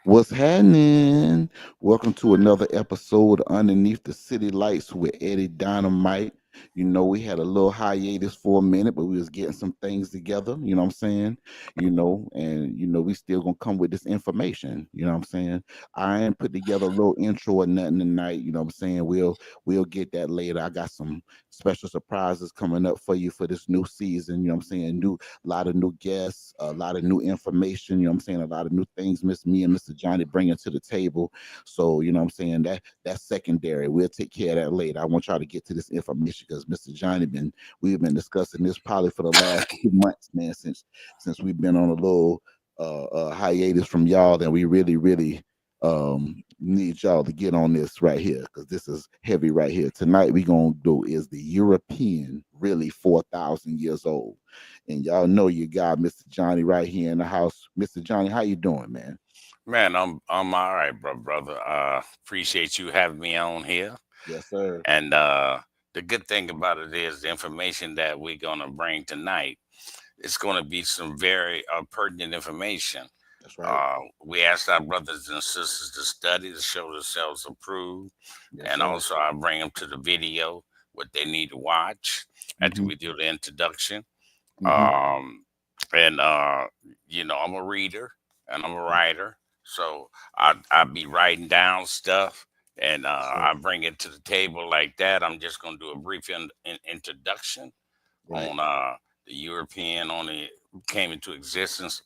What's happening? Welcome to another episode Underneath the City Lights with Eddie Dynamite. We had a little hiatus for a minute, but we was getting some things together, you know what I'm saying? We still gonna come with this information, you know what I'm saying? I ain't put together a little intro or nothing tonight, you know what I'm saying? We'll get that later. I got some special surprises coming up for you for this new season, you know what I'm saying? A lot of new guests, a lot of new information, you know what I'm saying? A lot of new things me and Mr. Johnny bringing to the table. So, you know what I'm saying? That's secondary. We'll take care of that later. I want y'all to get to this information because Mr. Johnny we've been discussing this probably for the last 2 months, man, since we've been on a little hiatus from y'all, and we really need y'all to get on this right here because this is heavy right here. Tonight we gonna do is the European really 4,000 years old, and y'all know you got Mr. Johnny right here in the house. Mr. Johnny, how you doing, man? Man, I'm all right, brother. Appreciate you having me on here. Yes, sir. And the good thing about it is the information that we're gonna bring tonight. It's gonna be some very pertinent information. That's right. We asked our brothers and sisters to study to show themselves approved, Yes, and sir. also I bring them to the video what they need to watch after Mm-hmm. we do the introduction. Mm-hmm. Um, and I'm a reader and I'm a writer, so I be writing down stuff, and Yes, sir. I bring it to the table like that. I'm just gonna do a brief introduction Right. on the European only came into existence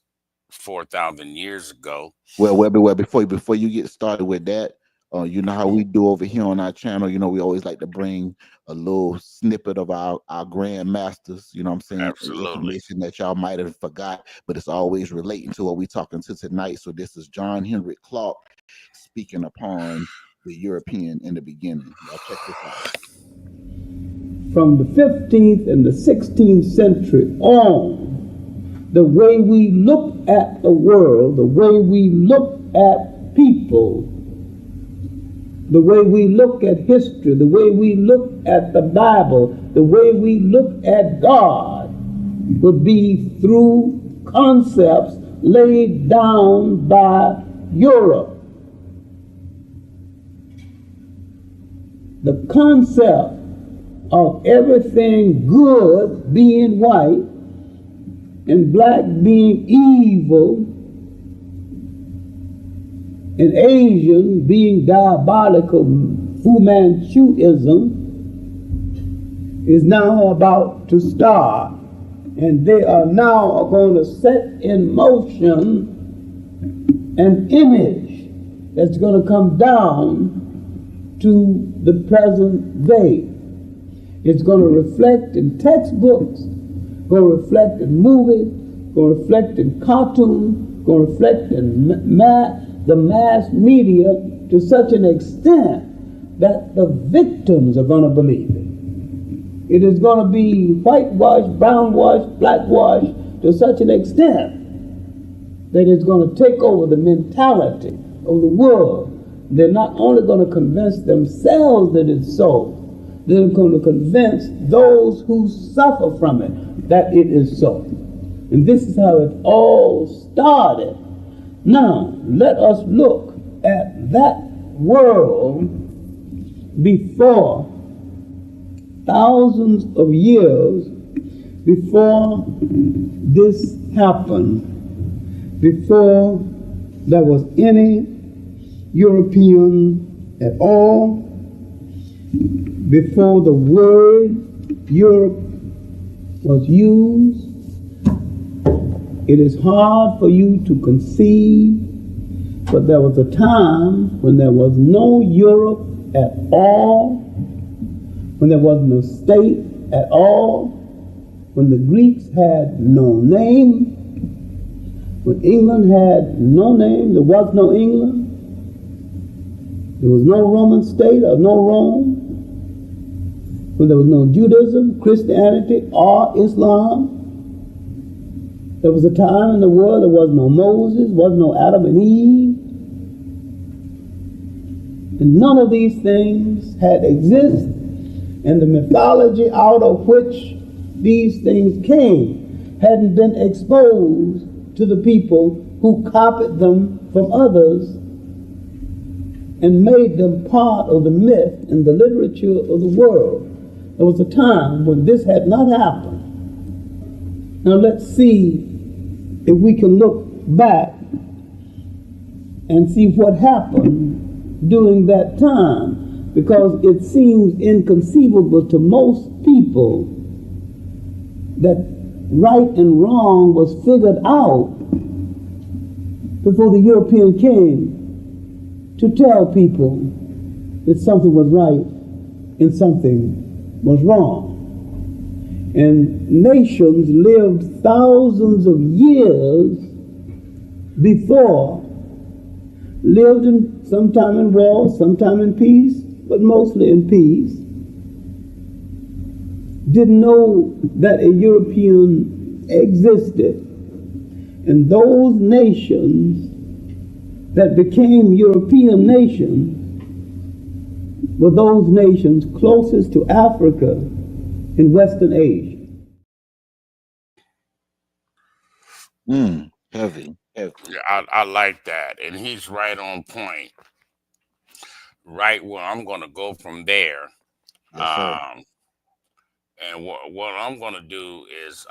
4,000 years ago. Well, before you get started with that, you know how we do over here on our channel. We always like to bring a little snippet of our grand masters. You know what I'm saying? Absolutely. Information that y'all might have forgot, but it's always relating to what we talking to tonight. So this is John Henry Clark speaking upon the European in the beginning. Y'all check this out. From the 15th and the 16th century on, the way we look at the world, the way we look at people, the way we look at history, the way we look at the Bible, the way we look at God would be through concepts laid down by Europe. The concept of everything good being white and black being evil and Asian being diabolical, Fu Manchuism, is now about to start. And they are now going to set in motion an image that's going to come down to the present day. It's going to reflect in textbooks, going to reflect in movies, going to reflect in cartoons, going to reflect in the mass media to such an extent that the victims are going to believe it. It is going to be whitewashed, brownwashed, blackwashed to such an extent that it's going to take over the mentality of the world. They're not only going to convince themselves that it's so, they're going to convince those who suffer from it that it is so. And this is how it all started. Now, let us look at that world before, thousands of years before this happened, before there was any European at all, before the word Europe was used. It is hard for you to conceive, but there was a time when there was no Europe at all, when there was no state at all, when the Greeks had no name, when England had no name, there was no England, there was no Roman state or no Rome, when there was no Judaism, Christianity, or Islam. There was a time in the world there was no Moses, was no Adam and Eve. And none of these things had existed. And the mythology out of which these things came hadn't been exposed to the people who copied them from others and made them part of the myth and the literature of the world. There was a time when this had not happened. Now let's see if we can look back and see what happened during that time, because it seems inconceivable to most people that right and wrong was figured out before the European came to tell people that something was right and something was wrong. And nations lived thousands of years before, lived in sometime in war, sometime in peace, but mostly in peace, didn't know that a European existed. And those nations that became European nations were those nations closest to Africa in Western Asia. Heavy, heavy. I like that, and he's right on point. Right where I'm going to go from there. Yes, sir. And what I'm going to do is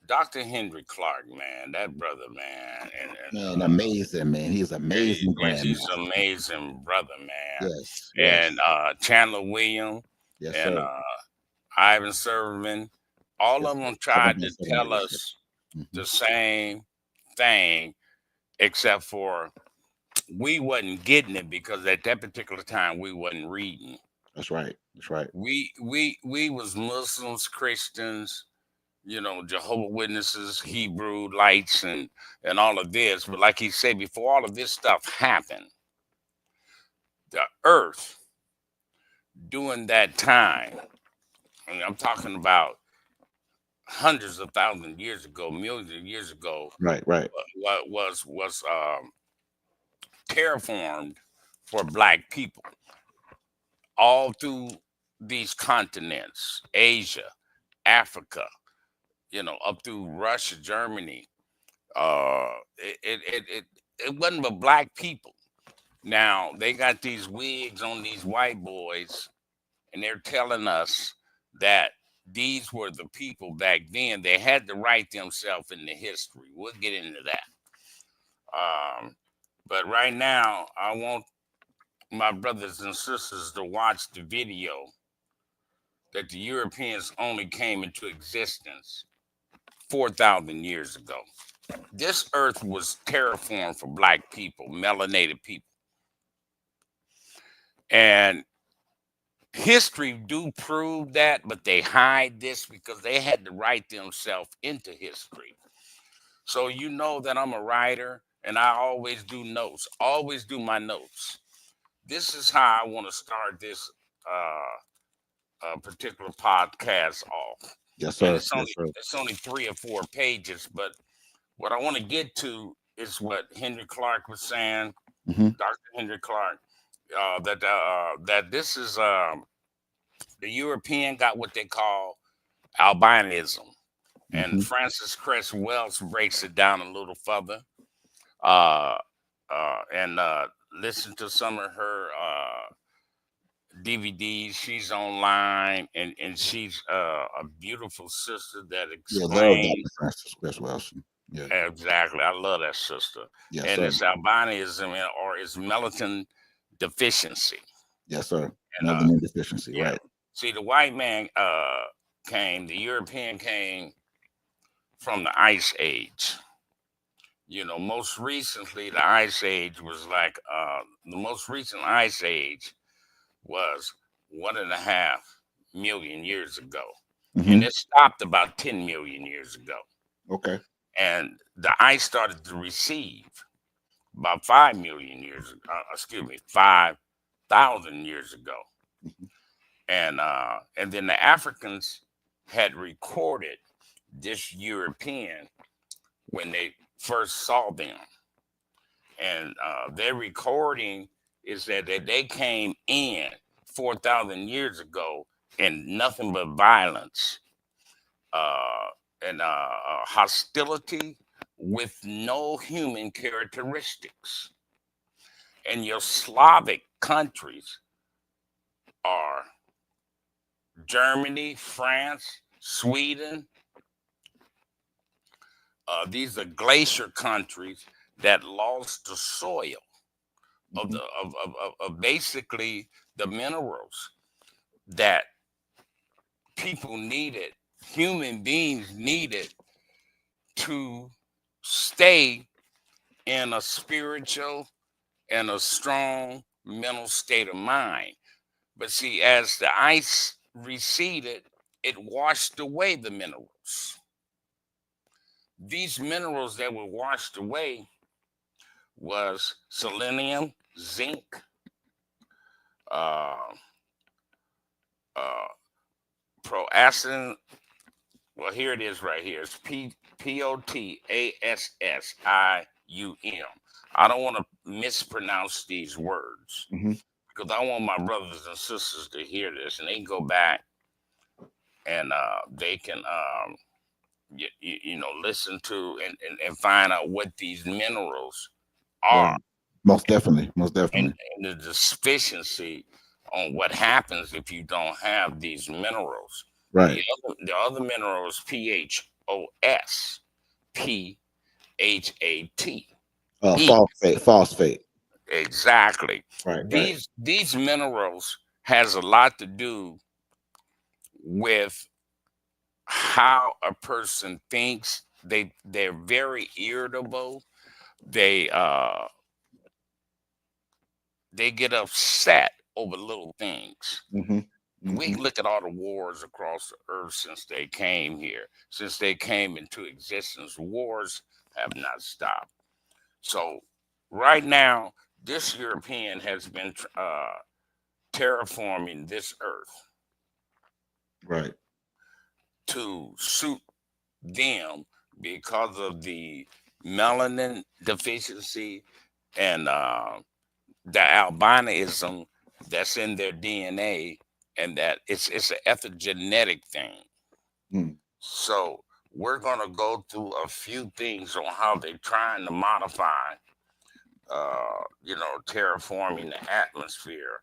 Dr. Henry Clark, man, that brother, man, and Man, amazing, man. He's amazing he's grandmaster. amazing brother, man. Yes, And yes, Chandler William yes, and sir. Ivan Serverman, all Yes, of sir. them Seven tried days, to 7 tell days. Yes. us Hmm. the same thing, except for we wasn't getting it because at that particular time we wasn't reading. That's right. That's right. We was Muslims, Christians, Jehovah Witnesses, Hebrew lights, and all of this. But like he said, before all of this stuff happened, the earth during that time, I mean, I'm talking about hundreds of thousands of years ago, millions of years ago, Right, right. was terraformed for black people all through these continents, Asia, Africa, up through Russia, Germany. It wasn't but black people. Now they got these wigs on these white boys, and they're telling us that these were the people back then. They had to write themselves into history. We'll get into that. But right now, I want my brothers and sisters to watch the video that the Europeans only came into existence 4,000 years ago. This earth was terraformed for black people, melanated people. And history do prove that, but they hide this because they had to write themselves into history. So you know that I'm a writer and I always do notes, always do my notes. This is how I want to start this particular podcast off. Yes, And sir. it's Yes, only sir. it's only 3 or 4 pages, but what I want to get to is what Henry Clark was saying, Hmm. Dr. Henry Clark, that this is the European got what they call albinism, and Hmm. Francis Cress Wells breaks it down a little further. Uh, and listen to some of her DVDs. She's online, and she's a beautiful sister that Yeah, love explains Dr. Francis Chris Wilson. Yeah. exactly. I love that sister, Yes, and sir. it's albinism or it's melatonin deficiency, Yes, sir. and Melanin deficiency. yeah. Right. See, the white man came, the European came from the Ice Age. Most recently, the Ice Age was like the most recent Ice Age was 1.5 million years ago, and Hmm. it stopped about 10 million years ago. Okay. And the ice started to recede about 5 million years. Excuse me, 5,000 years ago, Mhm. and then the Africans had recorded this European when they first saw them, and their recording is that they came in 4,000 years ago and nothing but violence, uh, and hostility, with no human characteristics. And your Slavic countries are Germany, France, Sweden. These are glacier countries that lost the soil of Hmm. of basically the minerals that people needed, human beings needed to stay in a spiritual and a strong mental state of mind. But see, as the ice receded, it washed away the minerals. These minerals that were washed away was selenium, zinc, uh, uh, proacin. Well, here it is right here. It's POTASSIUM. I don't want to mispronounce these words Hmm. because I want my brothers and sisters to hear this and they can go back and they can listen to and find out what these minerals Right. are Most definitely. Most and, definitely. and the deficiency on what happens if you don't have these minerals. Right. The other mineral is PHOSPHAT. E. Phosphate. Phosphate. Exactly. Right. Right. These minerals has a lot to do with how a person thinks. They're very irritable. They uh they get upset over little things. Hmm. We Hmm. look at all the wars across the earth since they came here, since they came into existence. Wars have not stopped. So right now, this European has been terraforming this earth Right. to suit them because of the melanin deficiency and the albinism that's in their DNA, and that it's an epigenetic thing. Mm. So we're gonna go through a few things on how they're trying to modify, terraforming the atmosphere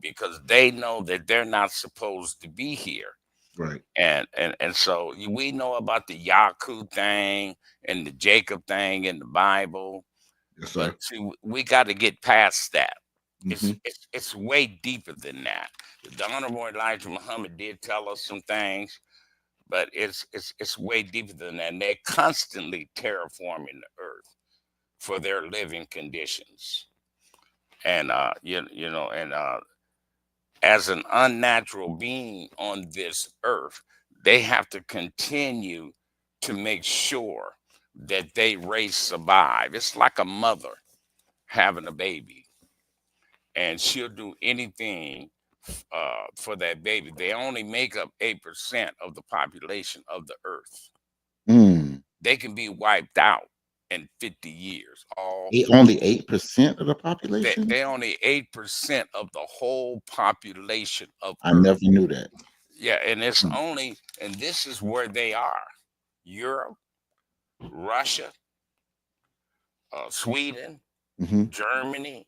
because they know that they're not supposed to be here. Right. And so we know about the Yaku thing and the Jacob thing in the Bible, Yes, but sir. see, we got to get past that. Hmm. It's way deeper than that. The Honorable Elijah Muhammad did tell us some things, but it's way deeper than that. And they're constantly terraforming the earth for their living conditions. And as an unnatural being on this earth, they have to continue to make sure that they race survive. It's like a mother having a baby, and she'll do anything for that baby. They only make up 8% of the population of the earth. Mm. They can be wiped out in 50 years. All Only 8% of the they, population. they only 8% of the whole population of I earth. never knew that. Yeah, and it's Mm. only, and this is where they are: Europe, Russia, Sweden, Hmm. Germany,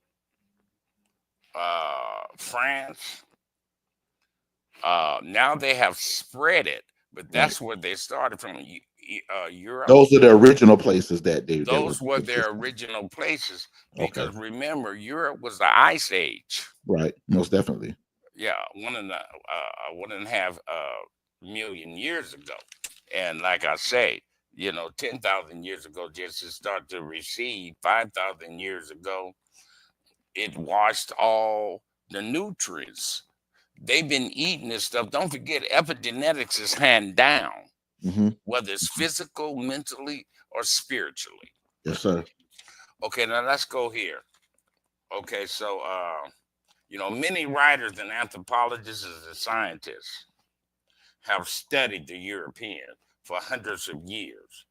France. Now they have spread it, but Right. that's where they started from. Europe. Those are the original places that they were Those were their existing. original places Okay. because remember, Europe was the ice age. Right. Most definitely. Yeah, 1.5 million years ago. And like I say, 10,000 years ago, just to start to recede, 5,000 years ago, it washed all the nutrients. They've been eating this stuff. Don't forget, epigenetics is hand down, Hmm. whether it's physical, mentally, or spiritually. Yes, sir. Okay, now let's go here. Okay, so, many writers and anthropologists and scientists have studied the European for hundreds of years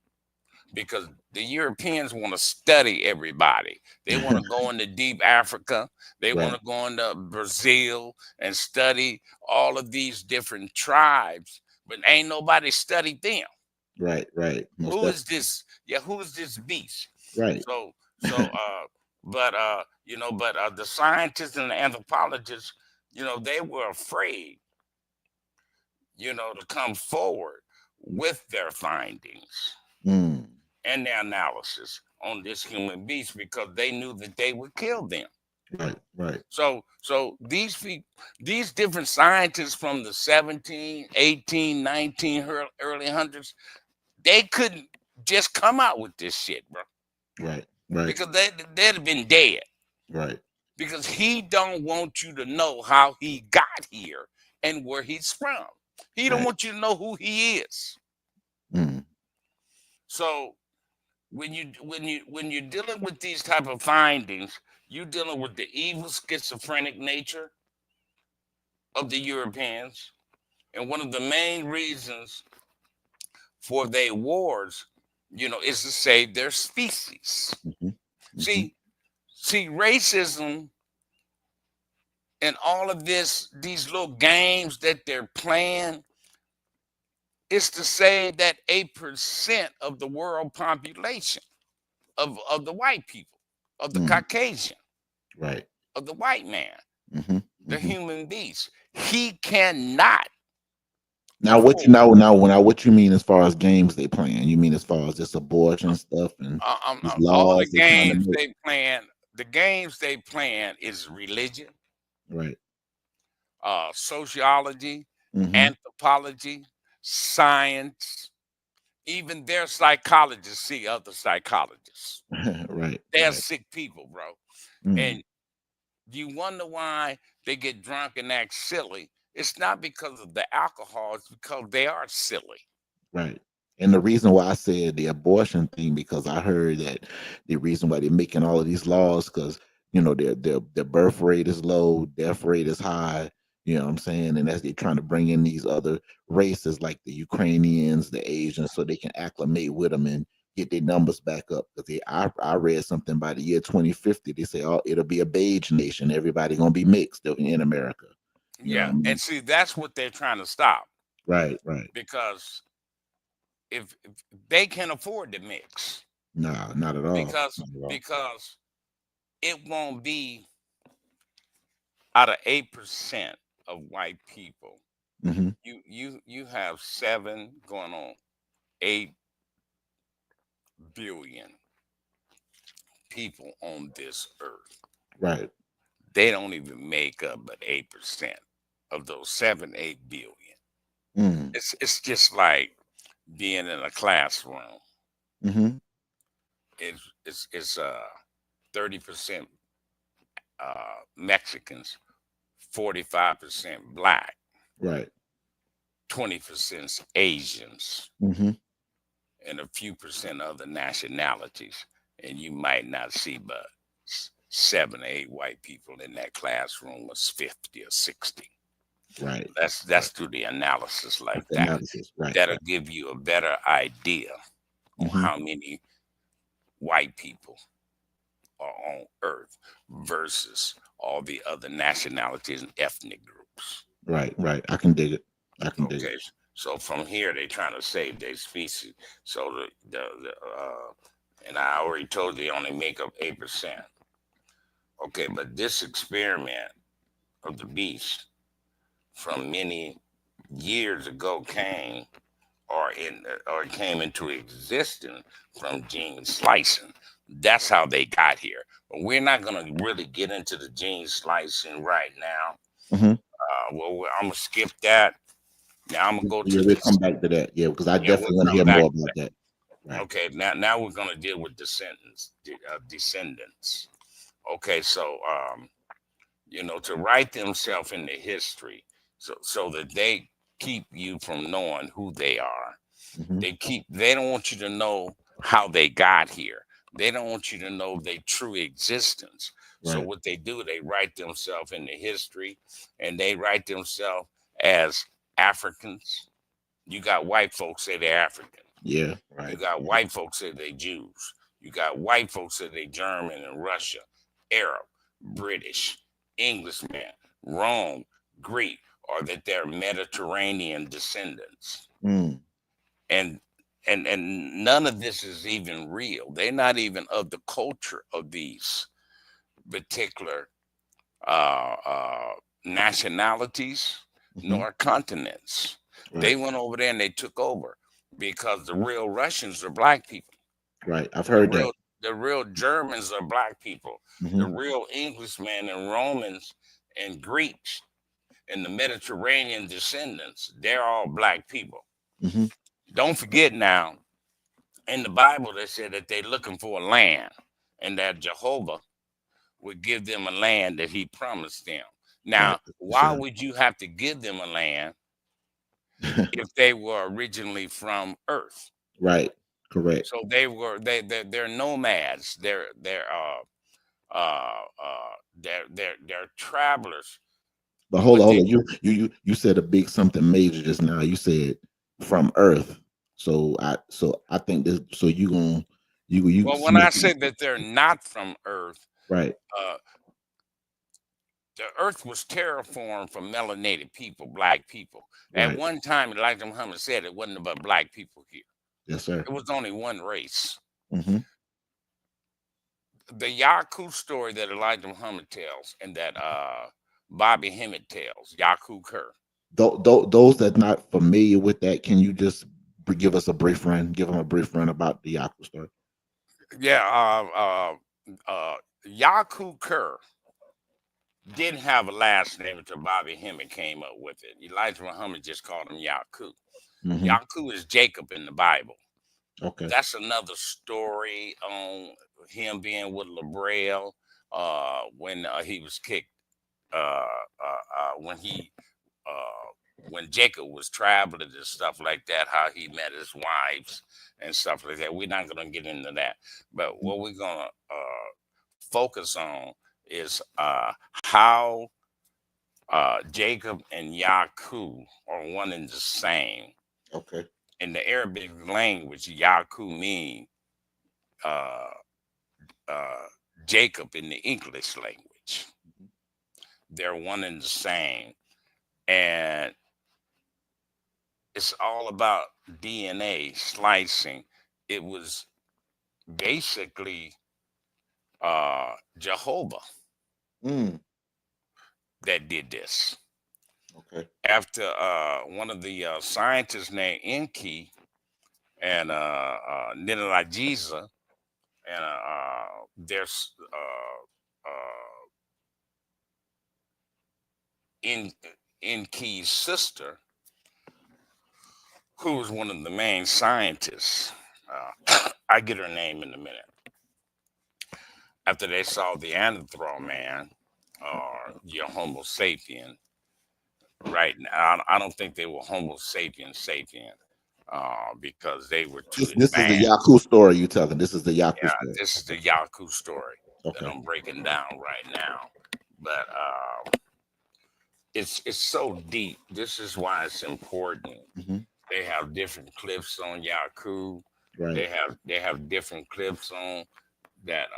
because the Europeans want to study everybody. They want to go into deep Africa. They want Right. to go into Brazil and study all of these different tribes, but ain't nobody studied them. Right, right. Most Who is definitely. this? Yeah, who is this beast? Right. So but but the scientists and the anthropologists, they were afraid, to come forward with their findings Mm. and their analysis on this human beast because they knew that they would kill them. Right, right, So these different scientists from the 17, 18, 19, early hundreds, they couldn't just come out with this shit, bro, right, right, because they'd have been dead. right, Because he don't want you to know how he got here and where he's from. He don't right. want you to know who he is. Mm. So when you're dealing with these type of findings, you're dealing with the evil schizophrenic nature of the Europeans. And one of the main reasons for their wars, is to save their species. Mhm, mhm, See, racism and all of these little games that they're playing is to save that 8% of the world population of the white people, of the mm. Caucasian, Right. of the white man, Mhm, the mhm. human beast. He cannot Now, what you afford. know now? When I what you mean as far as games they playing? You mean as far as this abortion stuff and these All the laws they trying to games make? they playing, the games they playing is religion, Right. sociology, Mhm. anthropology, science. Even their psychologists see other psychologists. Right. They're Right. sick people, bro. Mm. And you wonder why they get drunk and act silly. It's not because of the alcohol, it's because they are silly. Right. And the reason why I said the abortion thing because I heard that the reason why they're making all of these laws because their birth rate is low, death rate is high. You know what I'm saying? And as they're trying to bring in these other races like the Ukrainians, the Asians, so they can acclimate with them and get their numbers back up. Because I read something by the year 2050. They say, oh, it'll be a beige nation. Everybody gonna be mixed in America. You know Yeah. what I And mean? see, that's what they're trying to stop Right. Right. because if they can afford to mix, Nah, not at all. because Not at all. it won't be out of 8% of white people. Mhm. You have 7 going on 8 billion people on this earth. Right. They don't even make up but 8% of those 7, 8 billion. Mm. It's just like being in a classroom. Mhm. It's 30% Mexicans, 45% black, Right. 20% Asians, Mhm. and a few percent other nationalities. And you might not see but 7 or 8 white people in that classroom was 50 or 60. Right. That's Right. through the analysis That's like the that. analysis. Right. That'll Right. give you a better idea on Mhm. how many white people are on Earth versus all the other nationalities and ethnic groups. Right. Right. I can dig it. I can dig it. Okay, so from here they're trying to save their species. So and I already told you they only make up 8%. Okay, but this experiment of the beast from many years ago came into existence from gene slicing. That's how they got here. But we're not gonna really get into the gene slicing right now. Mhm. I'm gonna skip that. Now I'm gonna go Yeah, to we'll this. come back to that. Yeah, because I Yeah, we'll definitely want to come hear back more to about that. that. Right. Okay, now we're gonna deal with descendants. Okay, so to write themselves into history, so that they keep you from knowing who they are. Mhm. They don't want you to know how they got here. They don't want you to know their true existence. So Right. what they do, they write themselves into history, and they write themselves as Africans. You got white folks say they're African. Yeah. You Right. got Right. white folks say they Jews. You got white folks say they German and Russia, Arab, British, Englishman, Rome, Greek, or that they're Mediterranean descendants. Mm. And and none of this is even real. They're not even of the culture of these particular nationalities Hmm. nor continents. They Right. went over there and they took over because the real Russians are black people. Right. I've The heard that. real the real Germans are black people. The Hmm. real Englishmen and Romans and Greeks and the Mediterranean descendants, they're all black people. Hmm. Don't forget now, in the Bible they said that they're looking for a land and that Jehovah would give them a land that he promised them. Right. Now, Yes, why sir. would you have to give them a land if they were originally from Earth? Right. Correct. So they're nomads. They're travelers. But But hold they on. You said a big something major just now. You said from Earth. So I think this. So you well, when I making say that they're not from Earth, right. uh, the Earth was terraformed from melanated people, black people. At Right. one time, Elijah Muhammad said it wasn't about black people here. Yes, sir. It was only one race. Hmm. The Yaku story that Elijah Muhammad tells and that Bobby Hemmett tells, Yaku Kerr. Those that not familiar with that, can you just give us a brief run? Give them a brief run about the Yaku story. Yeah, Yaku Kerr didn't have a last name until Bobby Hemmett came up with it. Elijah Muhammad just called him Yaku. Hmm. Yaku is Jacob in the Bible. Okay. That's another story on him being with LaBrail when he was kicked. When he when Jacob was traveling and stuff like that, how he met his wives and stuff like that. We're not gonna get into that, but Mhm. what we're gonna focus on is how Jacob and Yaku are one and the same. Okay. In the Arabic language, Yaku means uh, uh, Jacob in the English language. They're one and the same. And it's all about DNA slicing. It was basically Jehovah Mm, that did this. okay. After one of the scientists named Enki and Nilalajiza and there's In Enki's sister, who was one of the main scientists. I get her name in a minute. After they saw the Neanderthal man or your Homo sapien, right now, I don't think they were Homo sapien because they were too This is the advanced. Yaku story you telling. This is the Yaku Yeah, story. this is the Okay. Yaku story that Okay. I'm breaking down right now. But it's so deep. This is why it's important. Hmm. They have different clips on Yaku. Right. They have different clips on that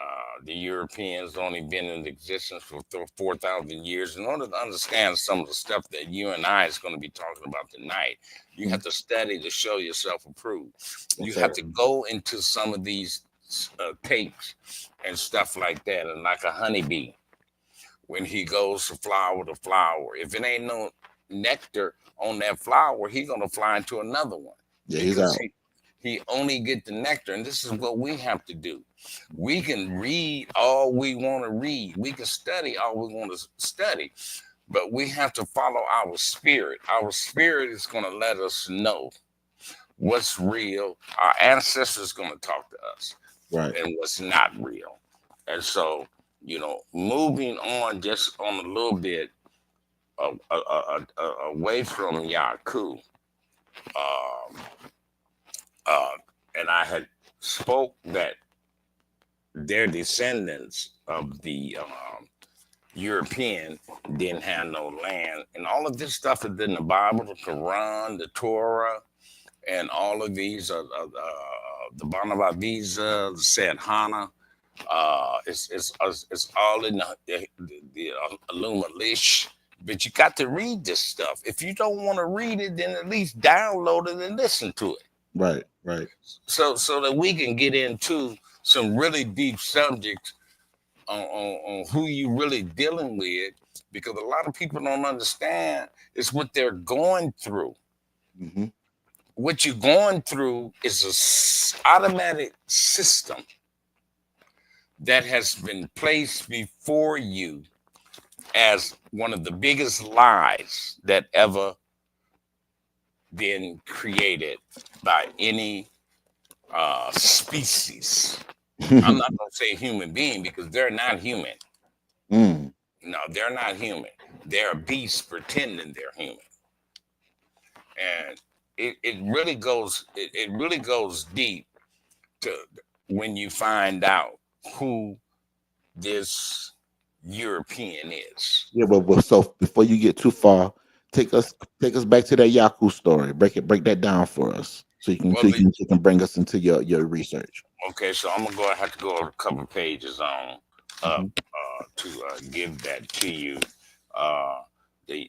the Europeans only been in existence for 4,000 years. In order to understand some of the stuff that you and I is going to be talking about tonight, you Mhm. have to study to show yourself approved. Yes, You have sir. to go into some of these cakes and stuff like that, and like a honeybee when he goes from flower to flower. If it ain't no nectar on that flower, he gonna fly into another one Yeah, he's because out. he only get the nectar. And this is what we have to do. We can read all we want to read. We can study all we want to study. But we have to follow our spirit. Our spirit is going to let us know what's real. Our ancestors going to talk to us Right. and what's not real. And so, moving on just on a little bit away from Yaku, um, uh, and I had spoke that their descendants of the European didn't have no land, and all of this stuff is in the Bible, the Quran, the Torah, and all of these, the Bhagavad Gita, the Sadhana. It's all in the Illumalish. But you got to read this stuff. If you don't want to read it, then at least download it and listen to it. Right. Right. So that we can get into some really deep subjects on who you really dealing with, because a lot of people don't understand is what they're going through. Hmm. What you're going through is a automatic system that has been placed before you as one of the biggest lies that ever been created by any species. I'm not going to say human being because they're not human. Mm. No, they're not human. They're beasts pretending they're human. And it really goes it really goes deep to when you find out who this European is. Yeah, but so before you get too far, take us take us back to that Yaku story. Break that down for us, so you can Well, you can bring us into your research. okay, so I'm gonna go. I have to go a couple pages on up Hmm. to give that to you. Uh, the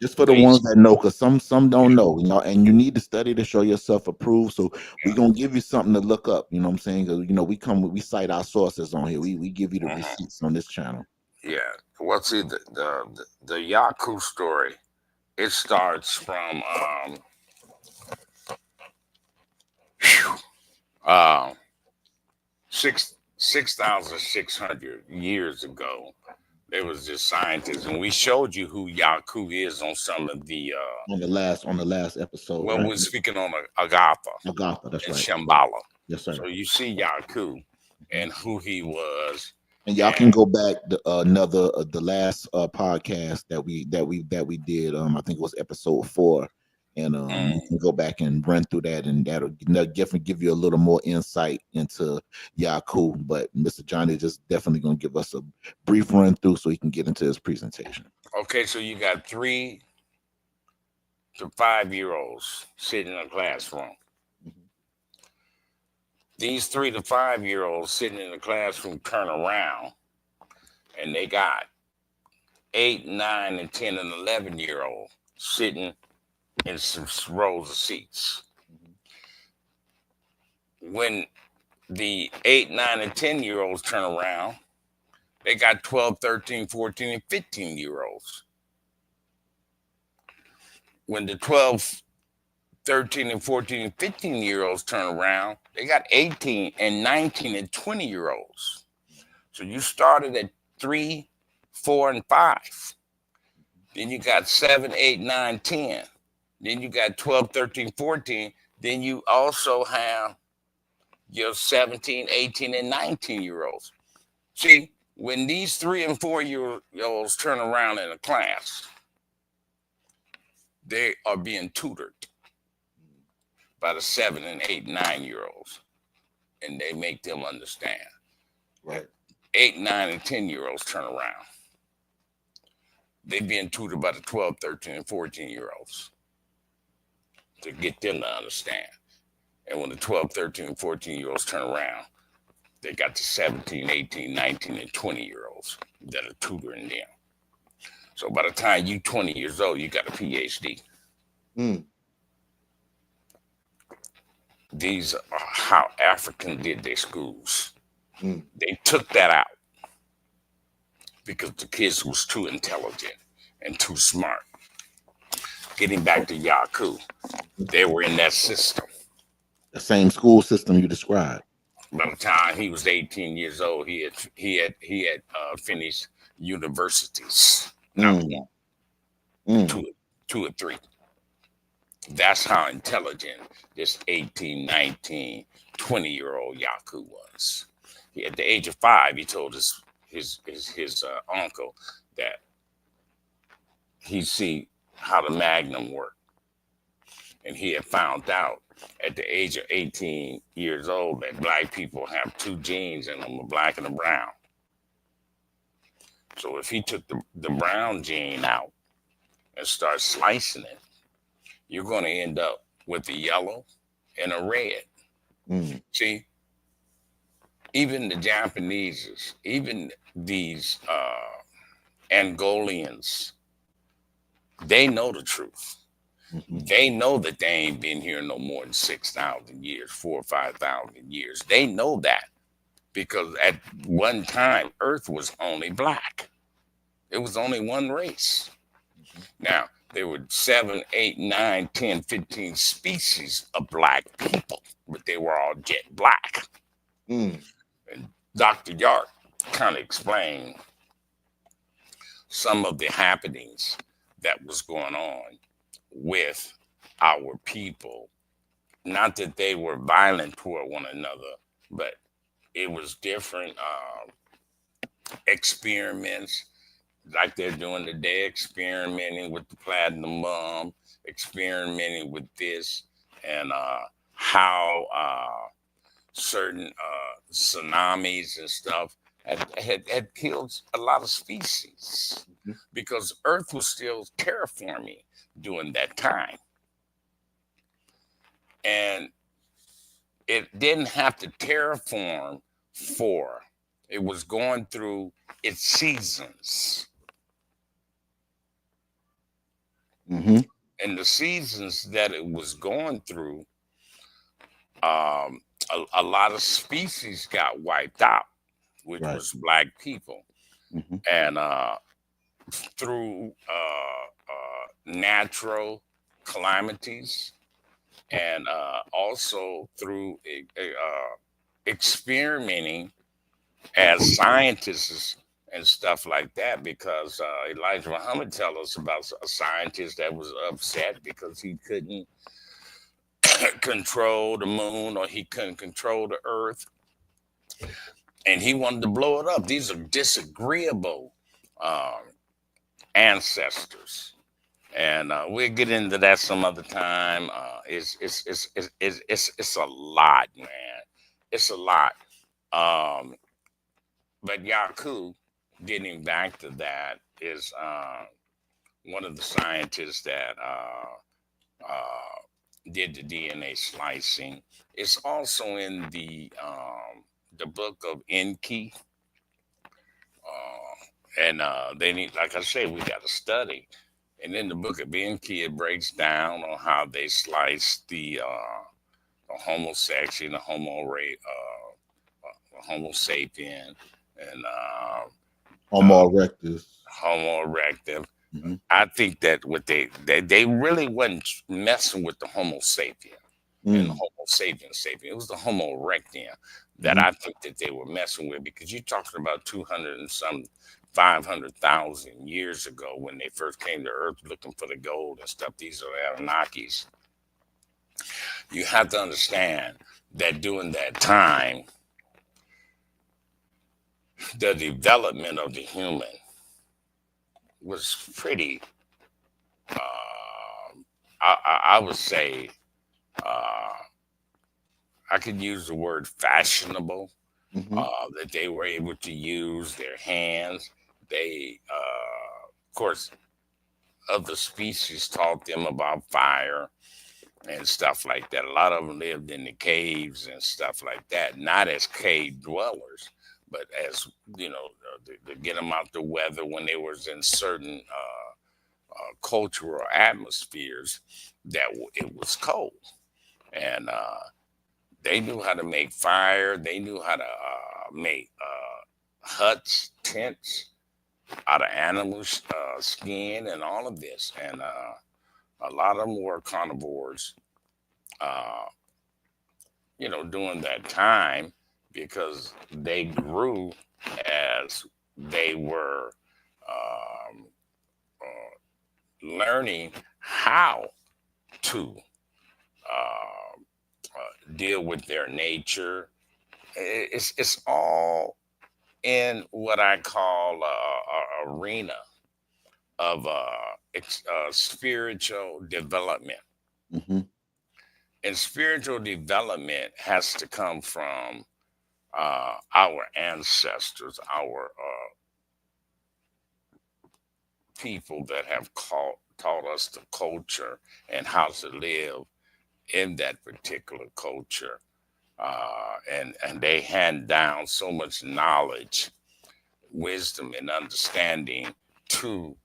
Just for the base. ones that know, because some don't know, and you need to study to show yourself approved. So we're gonna give you something to look up. You know what I'm saying? 'Cause, we cite our sources on here. We give you the Yeah. receipts on this channel. Yeah. Well, see, the Yaku story. It starts from uh, 6,600 years ago. There was this scientist, and we showed you who Yaku is on some of the On the last episode, when right? we're speaking on Agatha Agatha, that's and right. Shambhala. Yes, sir. So you see Yaku Mhm. and who he was, And y'all can and go back another the last podcast that we did. I think it was episode 4, and you mm, can go back and run through that, and that'll definitely give you a little more insight into Yaku. But Mr. Johnny just definitely gonna give us a brief run through so he can get into his presentation. okay, so you got 3 to 5 year olds sitting in a classroom. Mhm. These 3 to 5 year olds sitting in the classroom turn around, and they got 8, 9, and 10 and 11 year old sitting in some rows of seats. Mhm. When the 8, 9, and 10 year olds turn around, they got 12, 13, 14, and 15 year olds. When the 12, 13, and 14, and 15 year olds turn around, they got 18 and 19 and 20 year olds. So you started at 3, 4, and 5. Then you got 7, 8, 9, 10. Then you got 12, 13, 14. Then you also have your 17, 18, and 19 year olds. See, when these 3 and 4 year olds turn around in a class, they are being tutored by the 7 and 8, 9 year olds, and they make them understand. Right. 8, 9, and 10 year olds turn around. They being tutored by the 12, 13, and 14 year olds to get them to understand. And when the 12, 13, and 14 year olds turn around, they got the 17, 18, 19, and 20 year olds that are tutoring them. So by the time you 20 years old, you got a PhD. Mm. These are how African did their schools. Mm. They took that out because the kids was too intelligent and too smart. Getting back to Yaku, they were in that system. The same school system you described. By the time he was 18 years old, he had finished universities, not Mm. one, Mm. two, 2 or 3. That's how intelligent this 18, 19, 20 year old Yaku was. At the age of 5, he told his uncle that he see how the Magnum worked, and he had found out at the age of 18 years old that black people have 2 genes in them, a black and a brown. So if he took the brown gene out and start slicing it, you're going to end up with a yellow and a red. Mm. See, even the Japanese, even these Angolians, they know the truth. Hmm. They know that they ain't been here no more than 6,000 years, 4 or 5,000 years. They know that because at one time, Earth was only black. It was only one race. Now, there were 7, 8, 9, 10, 15 species of black people, but they were all jet black. Mm. And Dr. Yark kind of explained some of the happenings that was going on with our people. Not that they were violent toward one another, but it was different experiments like they're doing today, experimenting with the platinum bomb, experimenting with this, and how certain tsunamis and stuff had killed a lot of species Mhm. because Earth was still terraforming during that time. And it didn't have to terraform for, it was going through its seasons. Mhm. And the seasons that it was going through, um, a lot of species got wiped out, which Right. was black people. Mhm. And through natural calamities and also through experimenting as scientists and stuff like that, because Elijah Muhammad tell us about a scientist that was upset because he couldn't control the moon or he couldn't control the earth and he wanted to blow it up. These are disagreeable um, ancestors. And we'll get into that some other time. It's a lot, man. It's a lot. Um, but Yaku, getting back to that, is one of the scientists that did the DNA slicing. It's also in the book of Enki. And they need, like I said, we got to study. And in the book of Enki, it breaks down on how they slice the Homo section, the Homo sapien, and Homo erectus. Homo erectus. Mhm. I think that what they really wasn't messing with the Homo sapien and the Mm. Homo sapien. It was the Homo erectus that Mhm. I think that they were messing with because you're talking about 200 and some 500,000 years ago when they first came to Earth looking for the gold and stuff. These are Anunnakis. You have to understand that during that time, the development of the human was pretty, I would say, uh, I could use the word fashionable, Mhm. that they were able to use their hands. They, of course, other species taught them about fire and stuff like that. A lot of them lived in the caves and stuff like that, not as cave dwellers, but as to get them out the weather when they was in certain cultural atmospheres that it was cold, and they knew how to make fire. They knew how to make huts, tents out of animal skin, and all of this. And a lot of them were carnivores. Uh, during that time because they grew as they were um, learning how to deal with their nature. It's all in what I call a arena of spiritual development. Mhm. And spiritual development has to come from our ancestors, our people that have taught us the culture and how to live in that particular culture. And they hand down so much knowledge, wisdom, and understanding to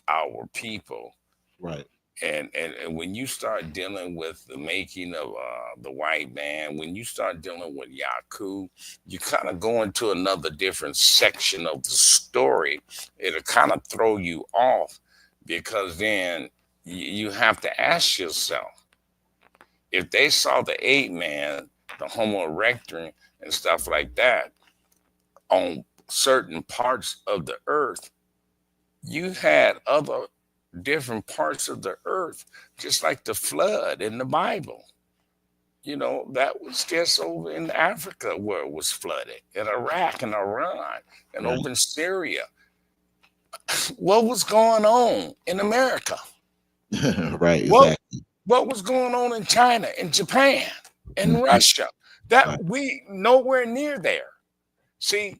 our people Right. And when you start dealing with the making of the white man, when you start dealing with Yaku, you kind of go into another different section of the story. It'll kind of throw you off because then you have to ask yourself, if they saw the ape man, the Homo erector, and stuff like that on certain parts of the earth, you had other different parts of the earth, just like the flood in the Bible. That was just over in Africa where it was flooded, in Iraq and Iran, and Right. over in Syria. What was going on in America? Right. What Exactly. what was going on in China, in Japan, in Mhm. Russia? That Right. we nowhere near there. See,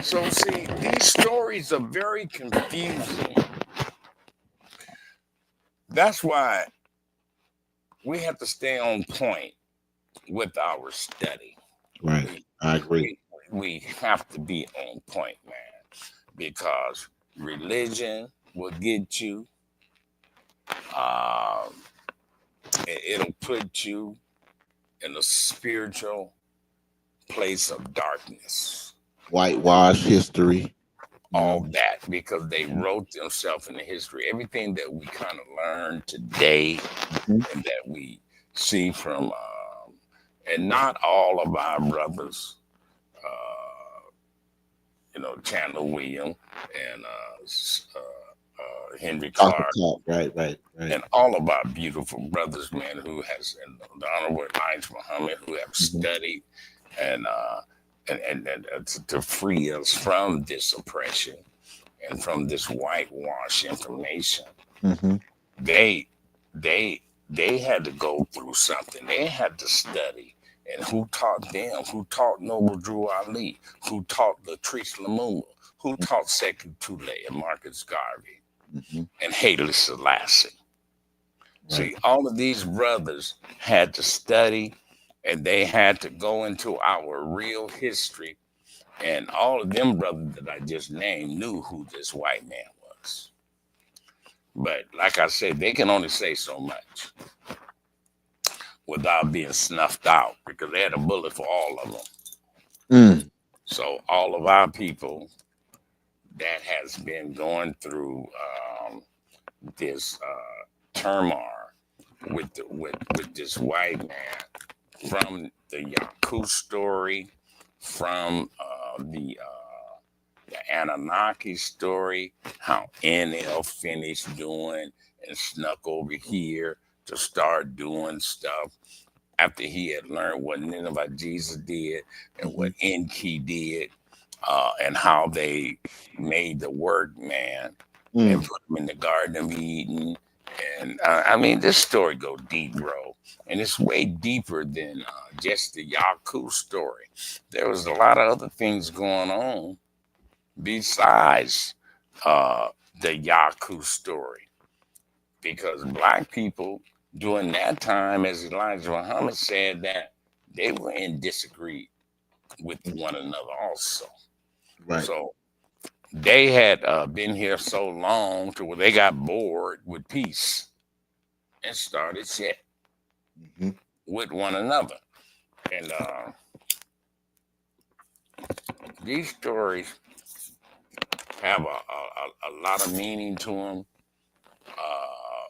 see, these stories are very confusing. That's why we have to stay on point with our study. Right. We I agree. we we have to be on point, man, because religion will get you. Um, it'll put you in a spiritual place of darkness. Whitewash history. You know. All that because they wrote themselves in the history. Everything that we kind of learn today Mhm. and that we see from, and not all of our brothers, Chandler William and Henry Dr. Clark, Clark. Right. Right. Right. and all of our beautiful brothers, man, who has, and the Honorable Elijah Muhammad, who have Mhm. studied and to free us from this oppression and from this whitewash information. Mhm. They they they had to go through something. They had to study. And who taught them? Who taught Noble Drew Ali? Who taught Latrice Lumumba? Who taught Sekou Toure and Marcus Garvey Mhm. and Haile Selassie? Right. See, all of these brothers had to study and they had to go into our real history. And all of them brothers that I just named knew who this white man was. But like I said, they can only say so much without being snuffed out because they had a bullet for all of them. Mm. So all of our people that has been going through this turmoil with this white man, from the Yaku story, from the Anunnaki story, how NL finished doing and snuck over here to start doing stuff after he had learned what Nineveh Jesus did and what Mhm. Enki did, and how they made the word man and Mm. put him in the Garden of Eden. And I mean, this story go deep, bro, and it's way deeper than just the Yaku story. There was a lot of other things going on besides uh, the Yaku story, because black people during that time, as Elijah Muhammad said, that they were in disagreement with one another also. Right. So they had been here so long to where they got bored with peace and started shit Mhm. with one another. And these stories have a lot of meaning to them. Uh,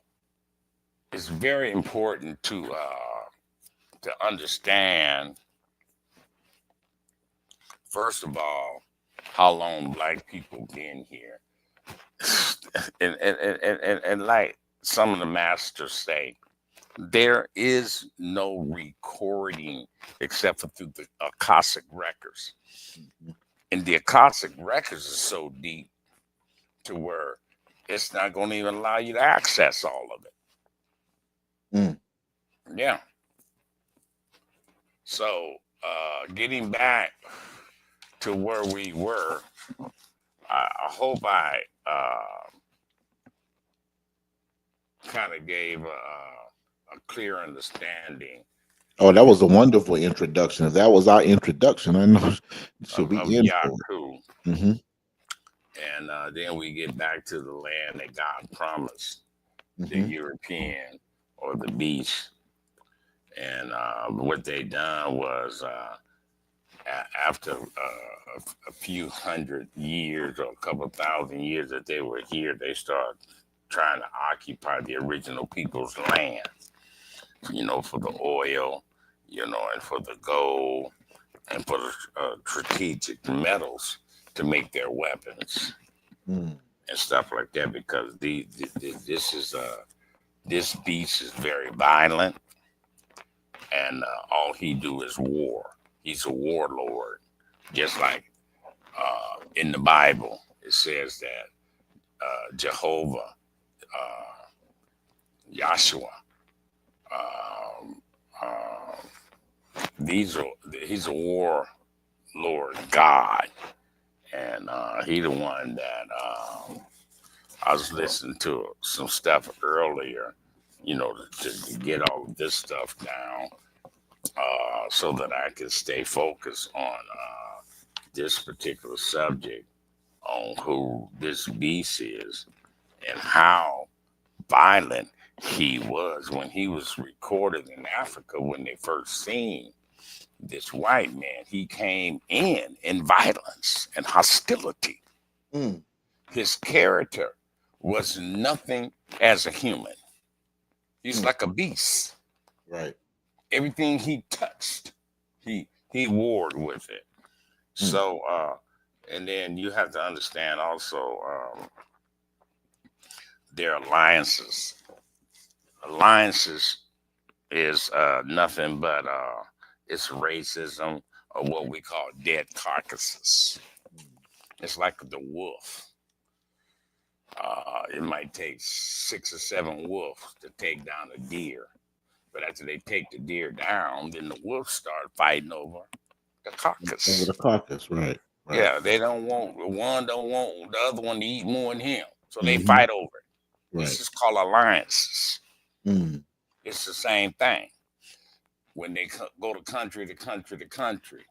it's very important to understand, first of all, how long black people been here. And like some of the masters say, there is no recording except for through the Akashic records. Mhm. And the Akashic records is so deep to where it's not going to even allow you to access all of Mm. it. Yeah. So, getting back to where we were, I hope I kind of gave a clear understanding Oh, that was a wonderful introduction. If that was our introduction, I know it should of be in for it. Yaku. Hmm. And then we get back to the land that God promised. the European or the beast. And what they done was after a few hundred years or a couple thousand years that they were here, they started trying to occupy the original people's land, for the oil, and for the gold and for the strategic metals to make their weapons Mm. and stuff like that. Because this beast is very violent, and all he do is war. He's a warlord, just like in the Bible it says that Jehovah, Yahshua, um, uh, these are he's a warlord God, and he the one that I was listening to some stuff earlier, to get all of this stuff down, so that I could stay focused on this particular subject, on who this beast is and how violent he was when he was recorded in Africa. When they first seen this white man, he came in violence and hostility. Mm. His character was nothing as a human. He's Mm. like a beast. Right. Everything he touched, he warred with it. Mm. So and then you have to understand also their alliances. Alliances is nothing but it's racism, or what we call dead carcasses. It's like the wolf. It might take 6 or 7 wolves to take down a deer. But after they take the deer down, then the wolves start fighting over the Over carcass. the carcass. Right. Right. Yeah, they don't want one don't want the other one to eat more than him. So they Mm-hmm. fight over it. Right. This is called alliances. Mm. It's the same thing. When they go to country to country to country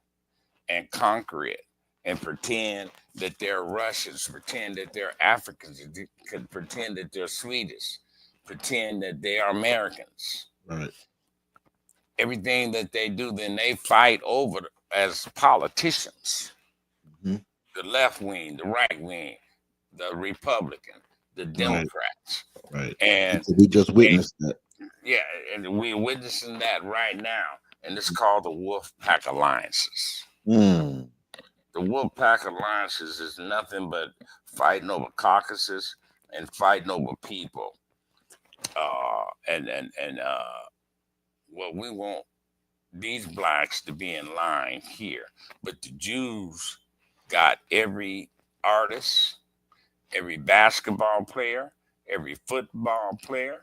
and conquer it and pretend that they're Russians, pretend that they're Africans, could pretend that they're Swedish, pretend that they are Americans. Right. Everything that they do, then they fight over as politicians. Mm-hmm. The left wing, the right wing, the Republican, the Right. Democrats. Right. And So we just witnessed that. yeah, and we're witnessing that right now. And it's called the Wolf Pack Alliances. Mm. The Wolf Pack Alliances is nothing but fighting over caucuses and fighting over people. Well, we want these blacks to be in line here, but the Jews got every artist, every basketball player, every football player,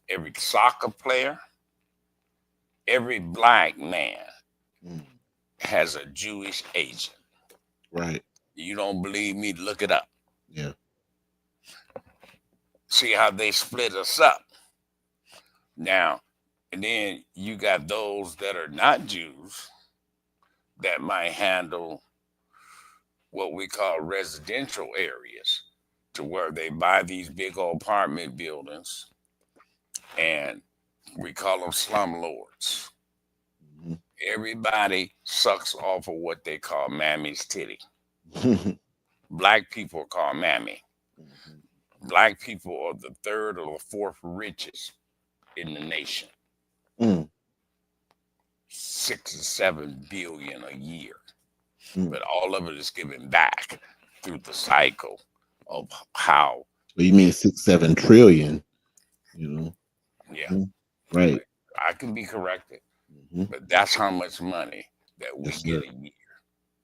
every soccer player, every black man Mm. has a Jewish agent. Right. You don't believe me? Look it up. Yeah. See how they split us up. Now, and then you got those that are not Jews that might handle what we call residential areas, to where they buy these big old apartment buildings, and we call them slumlords. Mm-hmm. Everybody sucks off of what they call mammy's titty. Black people are called mammy. Mm-hmm. Black people are the 3rd or the 4th richest in the nation. Mm. 6 or 7 billion a year. Mm. But all of it is given back through the cycle of how. So you mean 6-7 trillion? You know. Yeah. Mm. Right. I can be corrected, Mm-hmm. but that's how much money that we Yes, get sir. a year.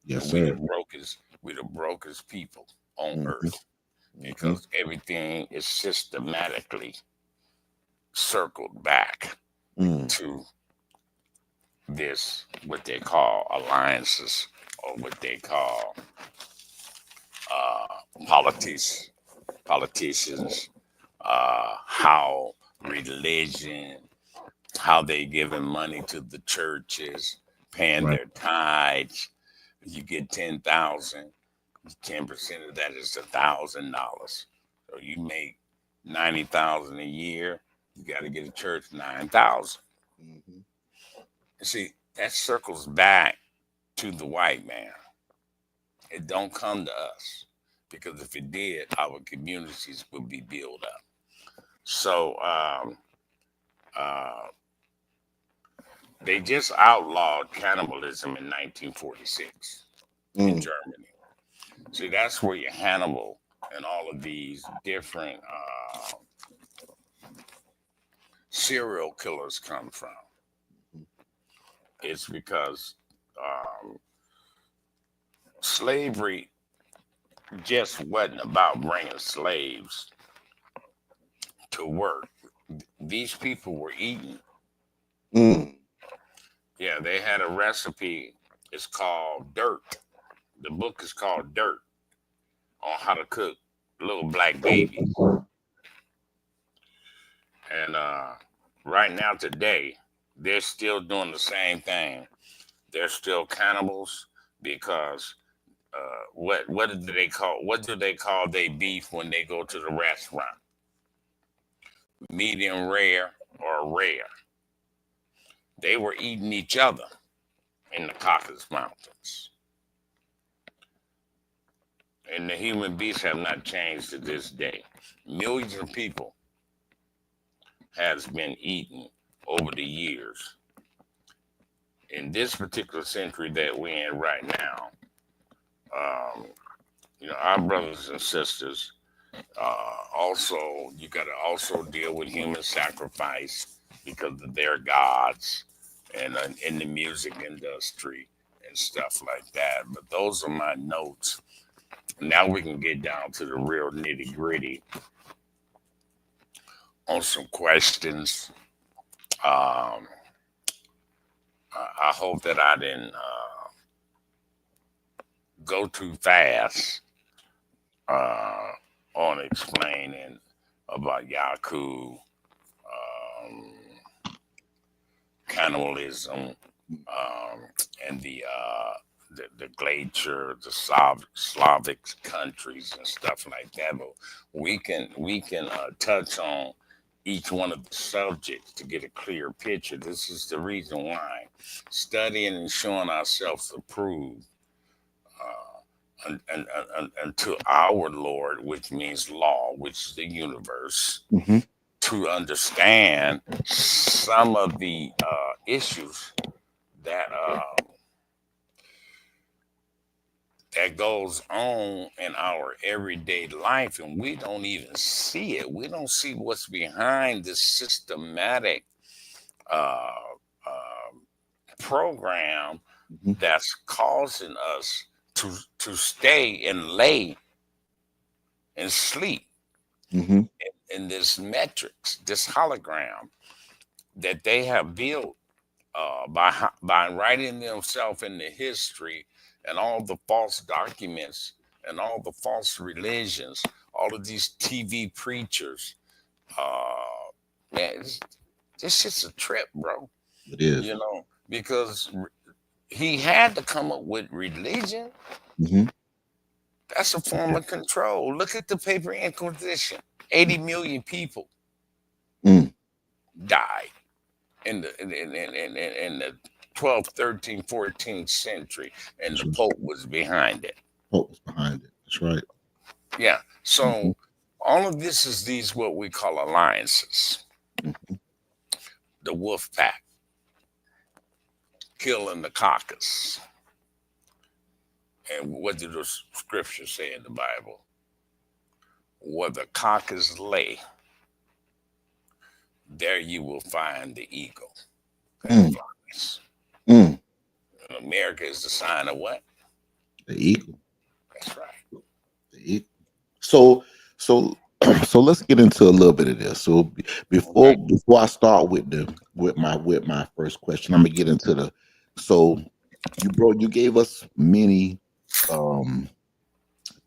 Yes, We sir. the brokest people on Mm-hmm. earth, because everything is systematically circled back Mm. to this, what they call alliances, or what they call politicians, how religion, how they giving money to the churches, paying Right. their tithes. You get 10,000, 10% of that is $1,000. So you make 90,000 a year. You got to get a church 9,000. Mm-hmm. See, that circles back to the white man. It don't come to us because if it did, our communities would be built up. So uh, they just outlawed cannibalism in 1946 in Mm. Germany. See, that's where your Hannibal and all of these different serial killers come from. It's because um, slavery just wasn't about bringing slaves to work. These people were eating. Mm. Yeah, they had a recipe. It's called Dirt. The book is called Dirt on how to cook little black babies. And right now, today, they're still doing the same thing. They're still cannibals because what do they call their beef when they go to the restaurant? Medium rare or rare. They were eating each other in the Caucasus Mountains. And the human beings have not changed to this day. Millions of people has been eaten over the years. In this particular century that we're in right now, um, our brothers and sisters, also, you got to also deal with human sacrifice because of their gods and in the music industry and stuff like that. But those are my notes. Now we can get down to the real nitty gritty on some questions. Um, I hope that I didn't go too fast uh, on explaining about Yaku, cannibalism, and the glacier, the Slavic countries and stuff like that. But we can touch on each one of the subjects to get a clear picture. This is the reason why studying and showing ourselves approved unto our Lord, which means law, which is the universe, Mm-hmm. to understand some of the issues that that goes on in our everyday life, and we don't even see it. We don't see what's behind this systematic uh, uh, program Mm-hmm. that's causing us to stay and lay and sleep Mm-hmm. in this metrics, this hologram that they have built by writing themselves into history and all the false documents and all the false religions, all of these TV preachers. Man, this shit's a trip, bro. It is. Because he had to come up with religion. Mm-hmm. That's a form of control. Look at the paper inquisition. 80 million people Mm. died in the 12th, 13th, 14th century, and That's the right. Pope was behind it. Pope was behind it. That's right. Yeah. Mm-hmm. So all of this is these what we call alliances. Mm-hmm. The wolf pack killing the caucus. And what do the scriptures say in the Bible? Where the caucus lay, there you will find the eagle that Mm. flies. Mm. And America is the sign of what? The eagle. That's right. The eagle. So so let's get into a little bit of this. So Okay. before I start with my first question, I'm gonna get into the so you gave us many um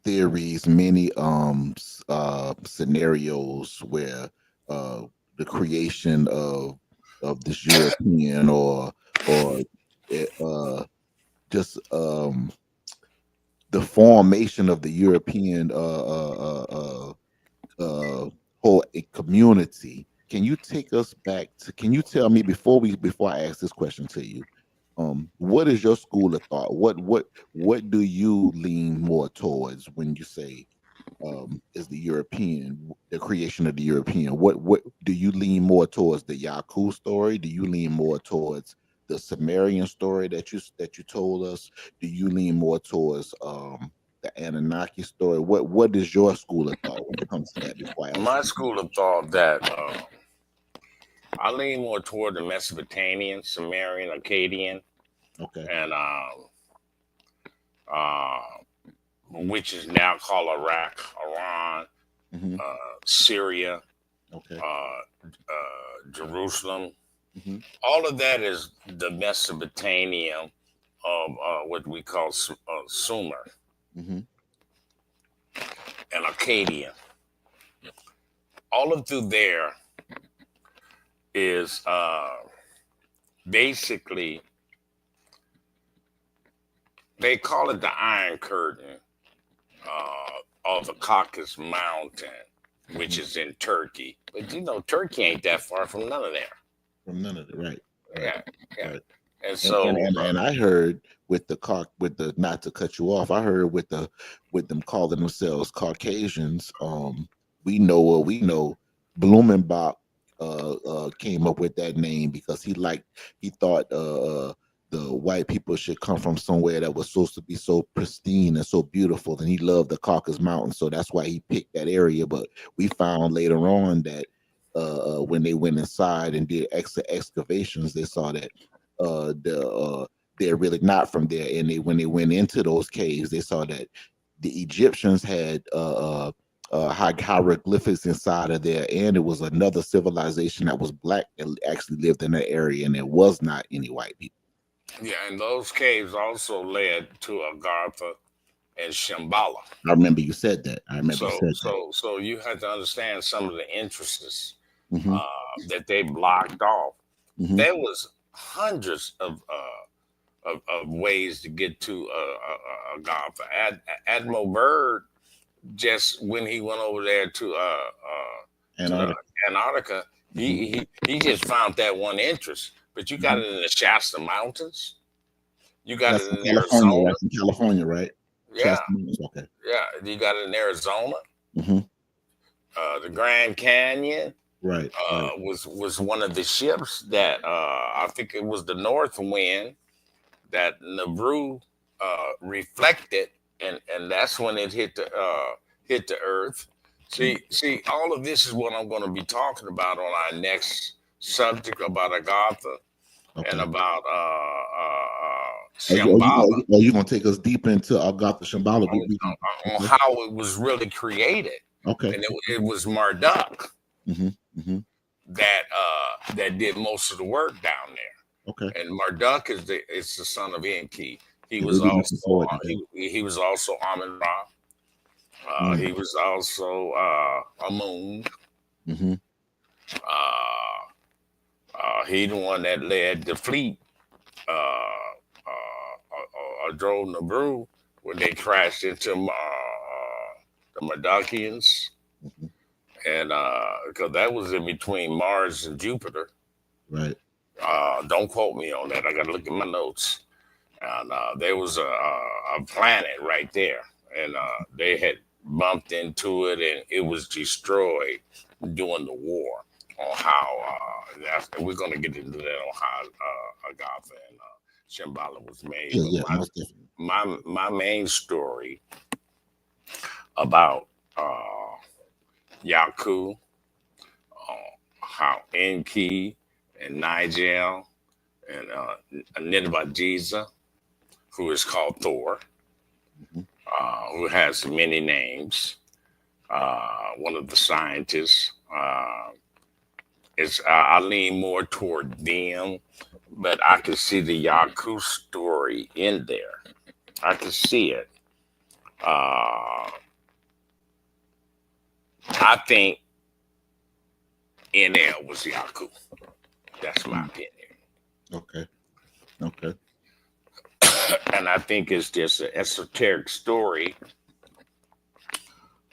theories, many scenarios where uh the creation of this European or just the formation of the European uh, uh, uh, whole a community. Can you take us back to? Can you tell me before I ask this question to you? What is your school of thought? What do you lean more towards when you say is the creation of the European? What do you lean more towards the Yaku story? Do you lean more towards the Sumerian story that you told us? Do you lean more towards the Anunnaki story? What is your school of thought when it comes to that? Before I ask My you, school of thought that I lean more toward the Mesopotamian, Sumerian, Akkadian, okay, and uh, which is now called Iraq, Iran, hmm Syria, okay, Jerusalem. hmm All of that is the Mesopotamia of what we call Sumer hmm and Akkadian. All of through there is basically, they call it the Iron Curtain of the Caucasus Mountain, which hmm is in Turkey. But you know, Turkey ain't that far from none of there. from none of it, right, right, Yeah, yeah. right. And And and, so, and and I heard with the not to cut you off, I heard with them calling themselves Caucasians. We know Blumenbach came up with that name because he thought the white people should come from somewhere that was supposed to be so pristine and so beautiful, and he loved the Caucasus Mountains, so that's why he picked that area. But we found later on that when they went inside and did extra excavations, they saw that they're really not from there. And when they went into those caves, they saw that the Egyptians had hieroglyphics inside of there, and it was another civilization that was black that actually lived in that area, and there was not any white people. yeah, and those caves also led to Agartha and Shambhala. I remember you said that. I remember you So, said that. so you have to understand some of the interests Hmm that they blocked off. hmm There was hundreds of ways to get to Agartha. Admiral Byrd, just when he went over there to the Antarctica. Antarctica, Hmm he just found that one interest. But you got hmm it in the Shasta Mountains. You got it That's in in California. Arizona. That's in California, right? Yeah, Shasta Mountains. Okay. yeah. You got it in Arizona. Hmm The Grand Canyon Right. Right. was one of the ships that I think it was the North Wind that Nabru reflected, and that's when it hit the Earth. See, all of this is what I'm going to be talking about on our next subject about Agatha and Okay. about Oh, Shambhala, you gonna take us deep into Agatha Shambhala? We can. on Okay. how it was really created, Okay. and it was Marduk hmm hmm that did most of the work down Okay. there. And Marduk is the son of Enki. He Yeah, was we'll be looking also forward to that. he was also Amun Ra. Mm. He was also Amun. Mm-hmm. Uh, he the one that led the fleet drove Nabru when they crashed into the Mardukians, hmm and because that was in between Mars and Jupiter. Right. Don't quote me on that. I got to look at my notes. And there was a planet right there, and they had bumped into it, and it was destroyed during the war. On how and we're going to get into that on how Agatha and Shambhala was made. Yeah. But Yeah. Most definitely. my main story about uh, Yaku, how Enki and Nigel and Nineveh, who is called Thor, hmm who has many names. One of the scientists is I lean more toward them, but I can see the Yaku story in there. I can see it. Uh, I think NL was Yaku. That's my Mm. opinion. Okay. Okay. And I think it's just an esoteric story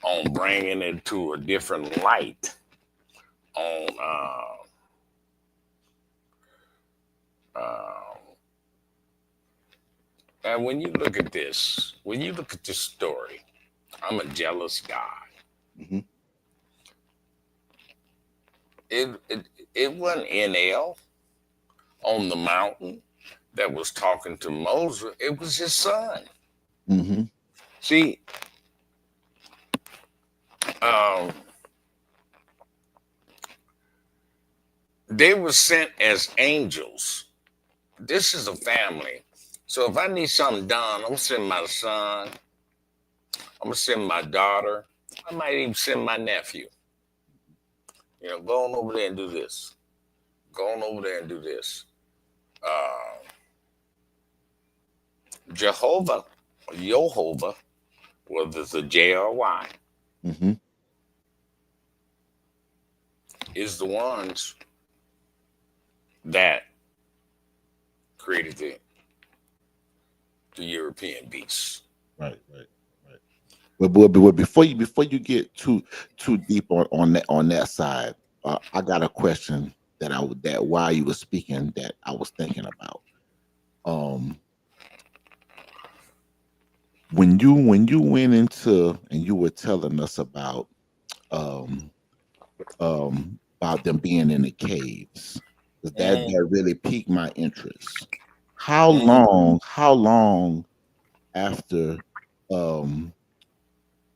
on bringing it to a different light on uh, and when you look at this story, I'm a jealous guy. Hmm. It it wasn't NL on the mountain that was talking to Moses. It was his son. Hmm. See, um, they were sent as angels. This is a family. So if I need something done, I'm gonna send my son. I'm gonna send my daughter. I might even send my nephew. You know, go on over there and do this. Go on over there and do this. Uh, Jehovah, Jehovah, whether it's a J or a Y, Hmm. is the ones that created the European beasts. Right, right, right. But before you get too deep on that side, I got a question that while you were speaking that I was thinking about. Um, when you went into and you were telling us um about them being in the caves, 'cause Hmm. that really piqued my interest. Hmm. How long after um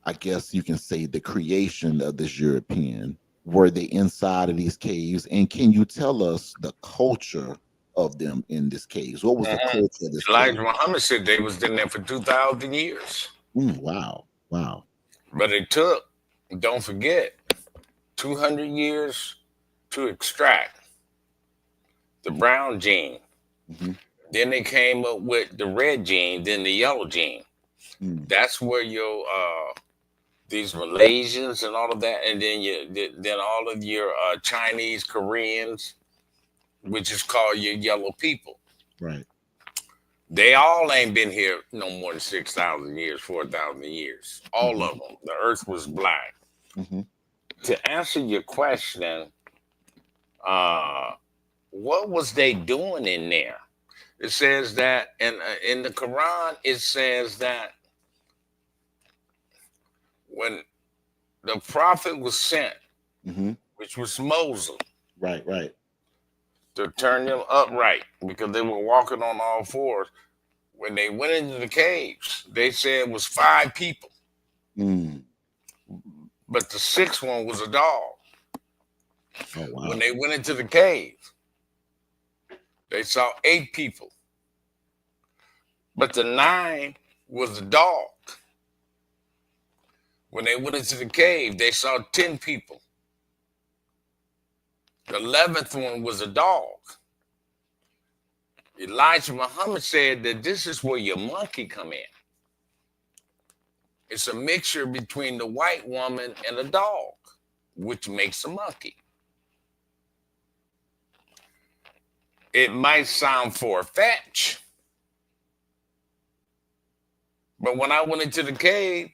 I guess you can say the creation of this European were they inside of these caves? And can you tell us the culture of them in this caves? What was the Hmm. culture of this cave? Elijah Muhammad said they was in there for 2,000 years, Wow, wow. but it took, don't forget, 200 years to extract the brown gene. Hmm. Then they came up with the red gene, then the yellow gene. Mm, That's where your these Malaysians and all of that, and then all of your Chinese, Koreans, which is called your yellow people. right. They all ain't been here no more than 6,000 years, 4,000 years. All Hmm. of them. The Earth was black. Hmm. To answer your question, uh, what was they doing in there? It says that in the Quran, it says that when the prophet was sent, Hmm. which was Moses, Right, right. to turn them upright because they were walking on all fours. When they went into the caves, they said it was five people, Mm. but the sixth one was a dog. Oh When wow. they went into the cave, they saw eight people, but the nine was a dog. When they went into the cave, they saw 10 people. The 11th one was a dog. Elijah Muhammad said that this is where your monkey come in. It's a mixture between the white woman and a dog, which makes a monkey. It might sound far-fetched, but when I went into the cave,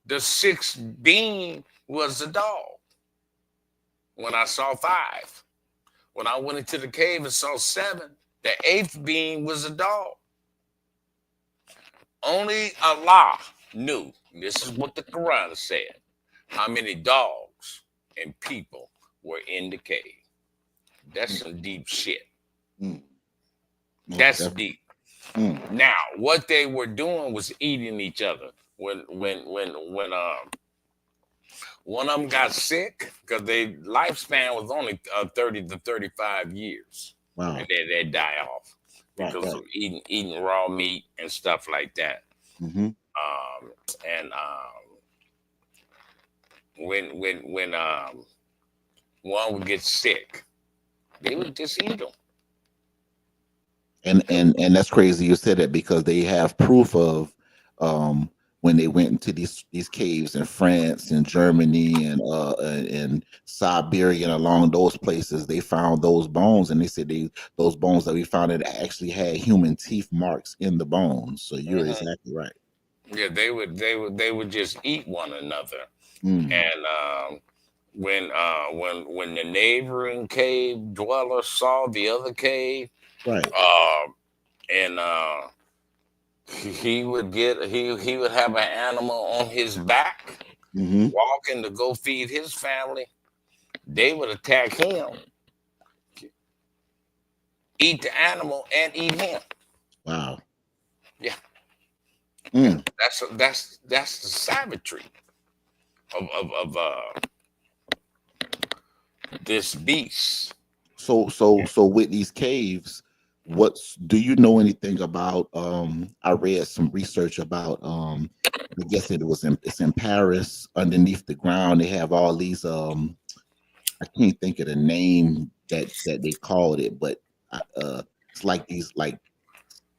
the sixth being was the dog. When I saw five, when I went into the cave and saw seven, the eighth being was a dog. Only Allah knew. This is what the Quran said. How many dogs and people were in the cave? That's Mm, some deep shit. mm. Most That's definitely. deep. Mm. Now, what they were doing was eating each other. When one of them got sick, because their lifespan was only 30 to 35 years, and Wow. then they die off Right, because of right. eating raw meat and stuff like that. Hmm. And when one would get sick, they would just eat them. And that's crazy you said that because they have proof of um when they went into these caves in France and Germany and Siberia and along those places they found those bones and they said those bones that we found it actually had human teeth marks in the bones, so you're Hmm. exactly right. Yeah, they would just eat one another, Mm, and when the neighboring cave dweller saw the other cave, Right. and he would he would have an animal on his back Mm-hmm. walking to go feed his family. They would attack him, eat the animal, and eat him. Wow. Yeah, yeah. Mm. That's the savagery of this beast. So with these caves, what's do you know anything about? I read some research about. I guess it's in Paris underneath the ground. They have all these. I can't think of the name that they called it, but it's like these like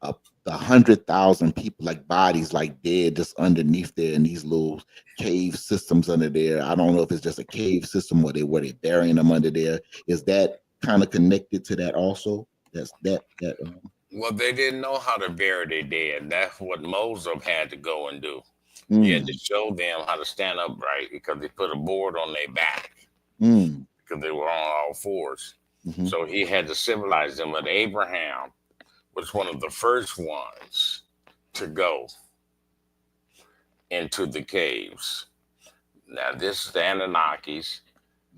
uh, 100,000 people, like bodies, like dead, just underneath there in these little cave systems under there. I don't know if it's just a cave system or they burying them under there. Is that kind of connected to that also? That's that. Well, they didn't know how to bury their dead. That's what Moses had to go and do. He had to Mm, show them how to stand upright because they put a board on their back mm, because they were on all fours. mm-hmm, So he had to civilize them. But Abraham was one of the first ones to go into the caves. Now, this is the Anunnakis.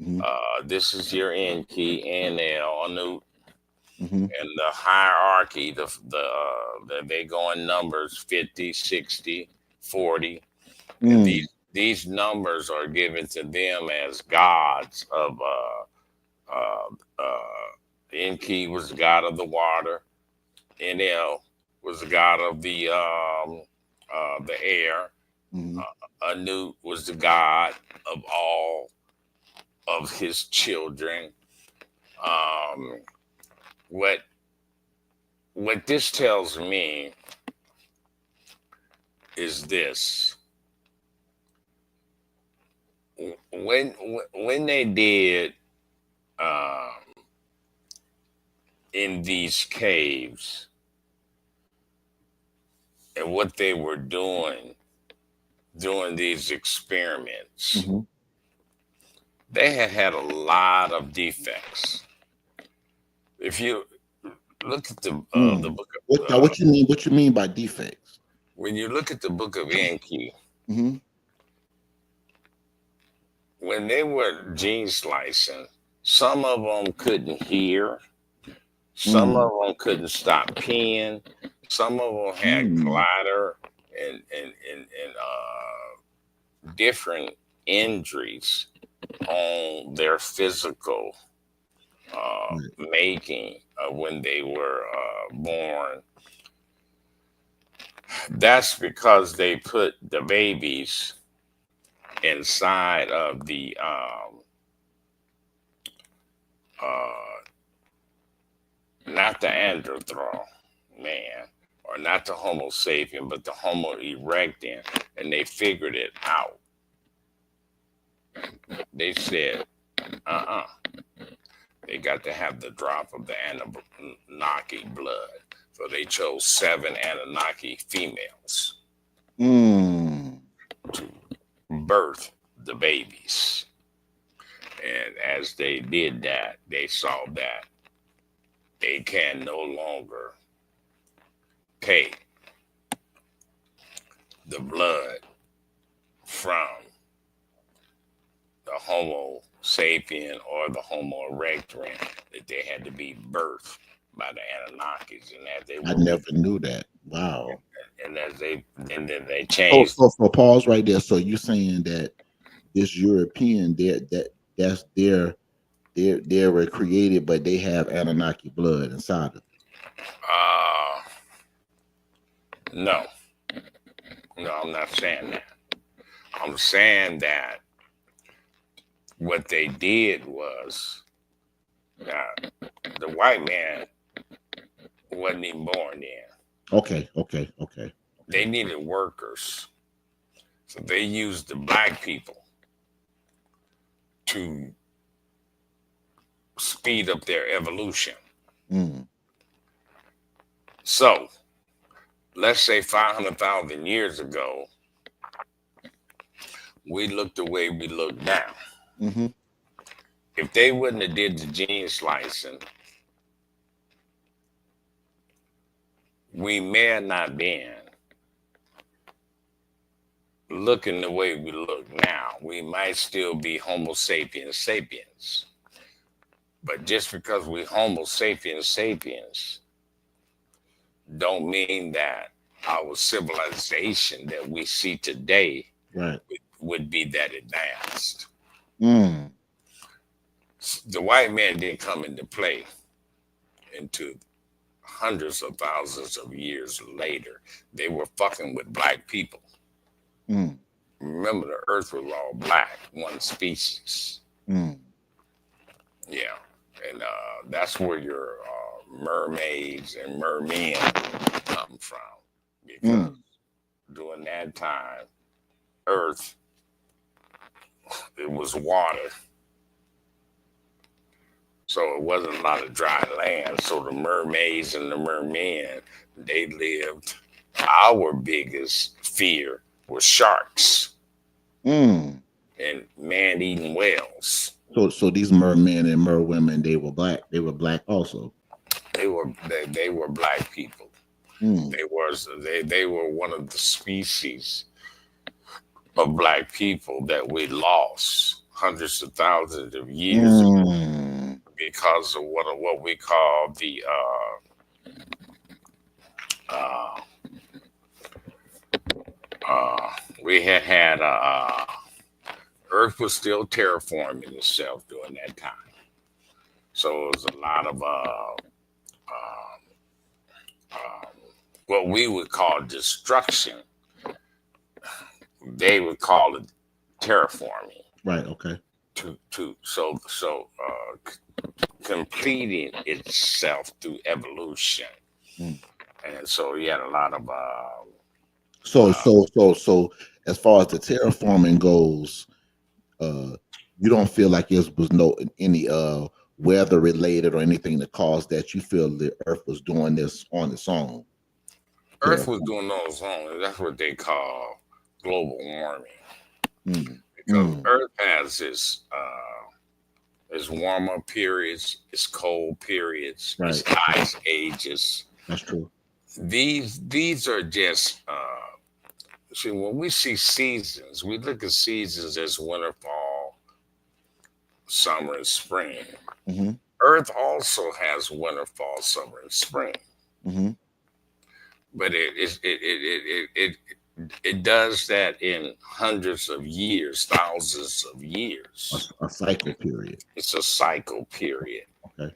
mm-hmm, This is your Enki, Enel, Anu, mm-hmm, and the hierarchy. They go in numbers 50, 60, 40, and mm, these numbers are given to them as gods of Enki was the god of the water. Enel was the god of the air. mm-hmm. Anu was the god of all of his children. Um, what what this tells me is this: when they did um, in these caves and what they were doing these experiments, Mm-hmm. they had a lot of defects. If you look at the Mm. book of What you mean? What you mean by defects? when you look at the book of Enki, Mm-hmm. when they were gene slicing, some of them couldn't hear, some Mm, of them couldn't stop peeing, some of them had mm, glider and different injuries on their physical right. making when they were born. That's because they put the babies inside of the uh, not the Neanderthal man, or not the Homo sapien, but the Homo erectus, and they figured it out. They said, uh-uh, they got to have the drop of the Anunnaki blood. So they chose 7 Anunnaki females Mm, to birth the babies. And as they did that, they saw that they can no longer take the blood from the Homo sapien or the Homo erectus, that they had to be birthed by the Anunnakis, and as they I were, never knew that. Wow. and as they, and then they So, changed. so pause right there. So you saying that this European, that's they were created, but they have Anunnaki blood inside of them. Uh, no, no, I'm not saying that. I'm saying that what they did was, the white man wasn't even born then. Okay, okay, okay, They okay. needed workers, so they used the black people to speed up their evolution. Mm, So let's say 500,000 years ago, we looked the way we look now. mm-hmm, If they wouldn't have did the gene slicing, we may have not been looking the way we look now. We might still be Homo sapiens sapiens. But just because we Homo sapiens sapiens don't mean that our civilization that we see today Right. would be that advanced. Mm. The white man didn't come into play into hundreds of thousands of years later. They were fucking with black people. Mm. Remember, the earth was all black, one species. Mm. Yeah. And that's where your mermaids and mermen come from. Because during that time, earth, it was water. So it wasn't a lot of dry land. So the mermaids and the mermen, they lived. Our biggest fear was sharks Mm. and man-eating whales. So these mermen and merwomen, they were black. They were black also. They were black people. Mm. They were one of the species of black people that we lost hundreds of thousands of years ago because of what we call the we had Earth was still terraforming itself during that time, so it was a lot of what we would call destruction. They would call it terraforming. Right. Okay. Completing itself through evolution, and so you had a lot of So as far as the terraforming goes, you don't feel like there was no any weather related or anything that caused that. You feel the Earth was doing this on its own. Earth was doing on its own. That's what they call global warming. Because Earth has its warmer periods, its cold periods, right. its ice ages. That's true. These are just see, when we see seasons, we look at seasons as winter, fall, summer, and spring. Earth also has winter, fall, summer, and spring. But it does that in hundreds of years, thousands of years. A cycle period. It's a cycle period. Okay.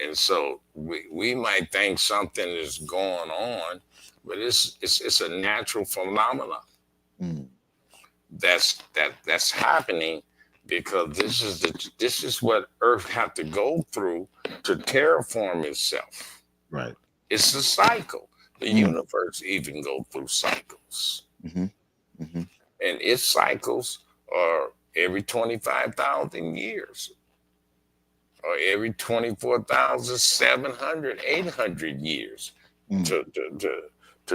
And so we might think something is going on, but it's a natural phenomenon that's happening because this is what Earth have to go through to terraform itself. Right. It's a cycle. The universe even go through cycles, and its cycles are every 25,000 years, or every 24,700, 800 years to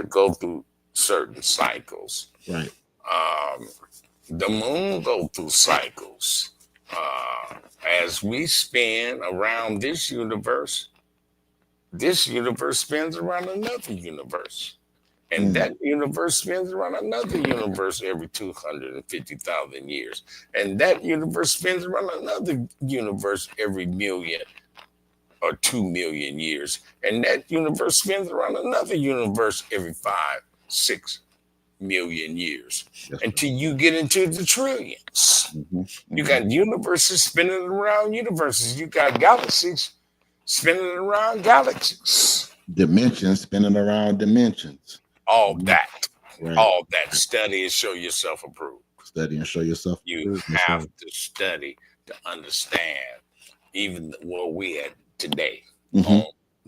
go through certain cycles. Right. The moon go through cycles. As we spin around this universe spins around another universe. And that universe spins around another universe every 250,000 years. And that universe spins around another universe every million or 2 million years. And that universe spins around another universe every 5-6 million years. Until you get into the trillions. You got universes spinning around universes. You got galaxies spinning around galaxies. Dimensions spinning around dimensions. All that. Right. All that. Study and show yourself approved. Study and show yourself approved. You have to study to understand even where we at today. On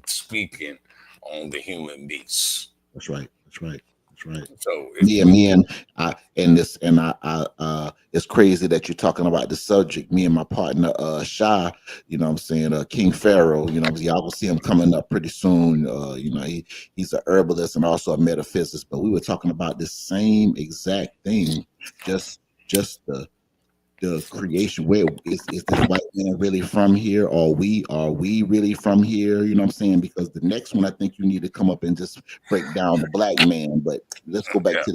speaking on the human beast. That's right. That's right. That's right. So it's crazy that you're talking about the subject. Me and my partner, Shy, you know what I'm saying, King Pharaoh, you know, y'all will see him coming up pretty soon. You know, he's an herbalist and also a metaphysicist, but we were talking about the same exact thing, just the the creation. Where is this white man really from here? Or we really from here? You know what I'm saying? Because the next one, I think you need to come up and just break down the black man. But let's go back Yeah. to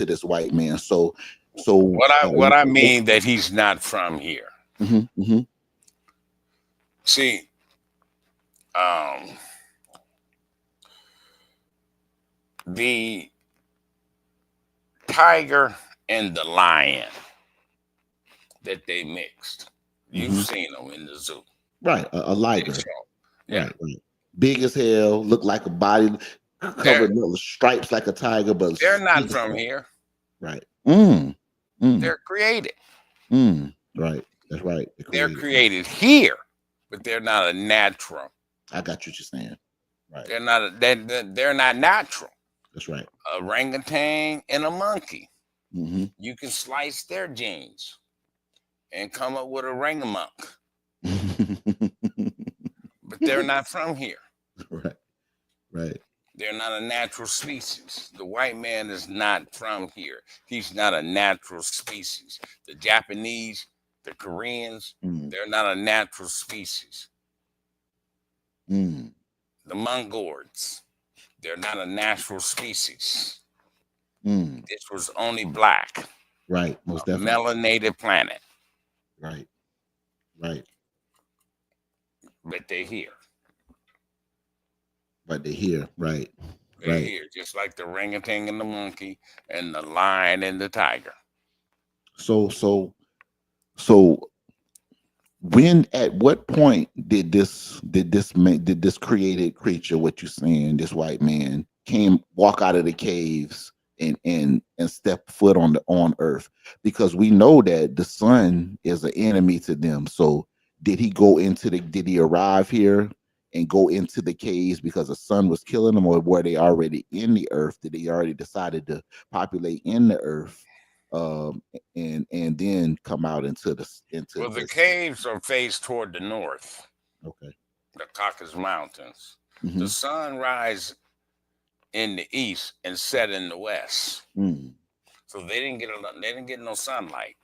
this white man. So What I mean that he's not from here. mhm, mhm, See, um, the tiger and the lion that they mixed. You've mhm. seen them in the zoo. Right, a They liger. show. Yeah, Right, right. Big as hell, look like a body they're covered with stripes like a tiger, but they're not big as from hell. here. Right. Mm, They're created. right. That's right. They They're created. created here, but they're not a natural. I got what you're saying. Right. They're not natural. That's right. A orangutan and a monkey. Mm-hmm. You can slice their genes and come up with a orangutan, but they're not from here. Right. Right. They're not a natural species. The white man is not from here. He's not a natural species. The Japanese, the Koreans, Mm, they're not a natural species. mm, The Mongolians, they're not a natural species. mm. This was only black, Right. Most a definitely. melanated planet, Right. Right. but they're here. But they're here. Right. They're Right. here, just like the orangutan and the monkey and the lion and the tiger. So when at what point did this created creature, what you saying, this white man came walk out of the caves and step foot on earth? Because we know that the sun is an enemy to them. So did he arrive here and go into the caves because the sun was killing them, or were they already in the earth? Did they already decided to populate in the earth, um and then come out into Well, the this? caves are faced toward the north, Okay. the Caucasus Mountains. The Mm-hmm. sun rise in the east and set in the west. Mm, So they didn't get no sunlight.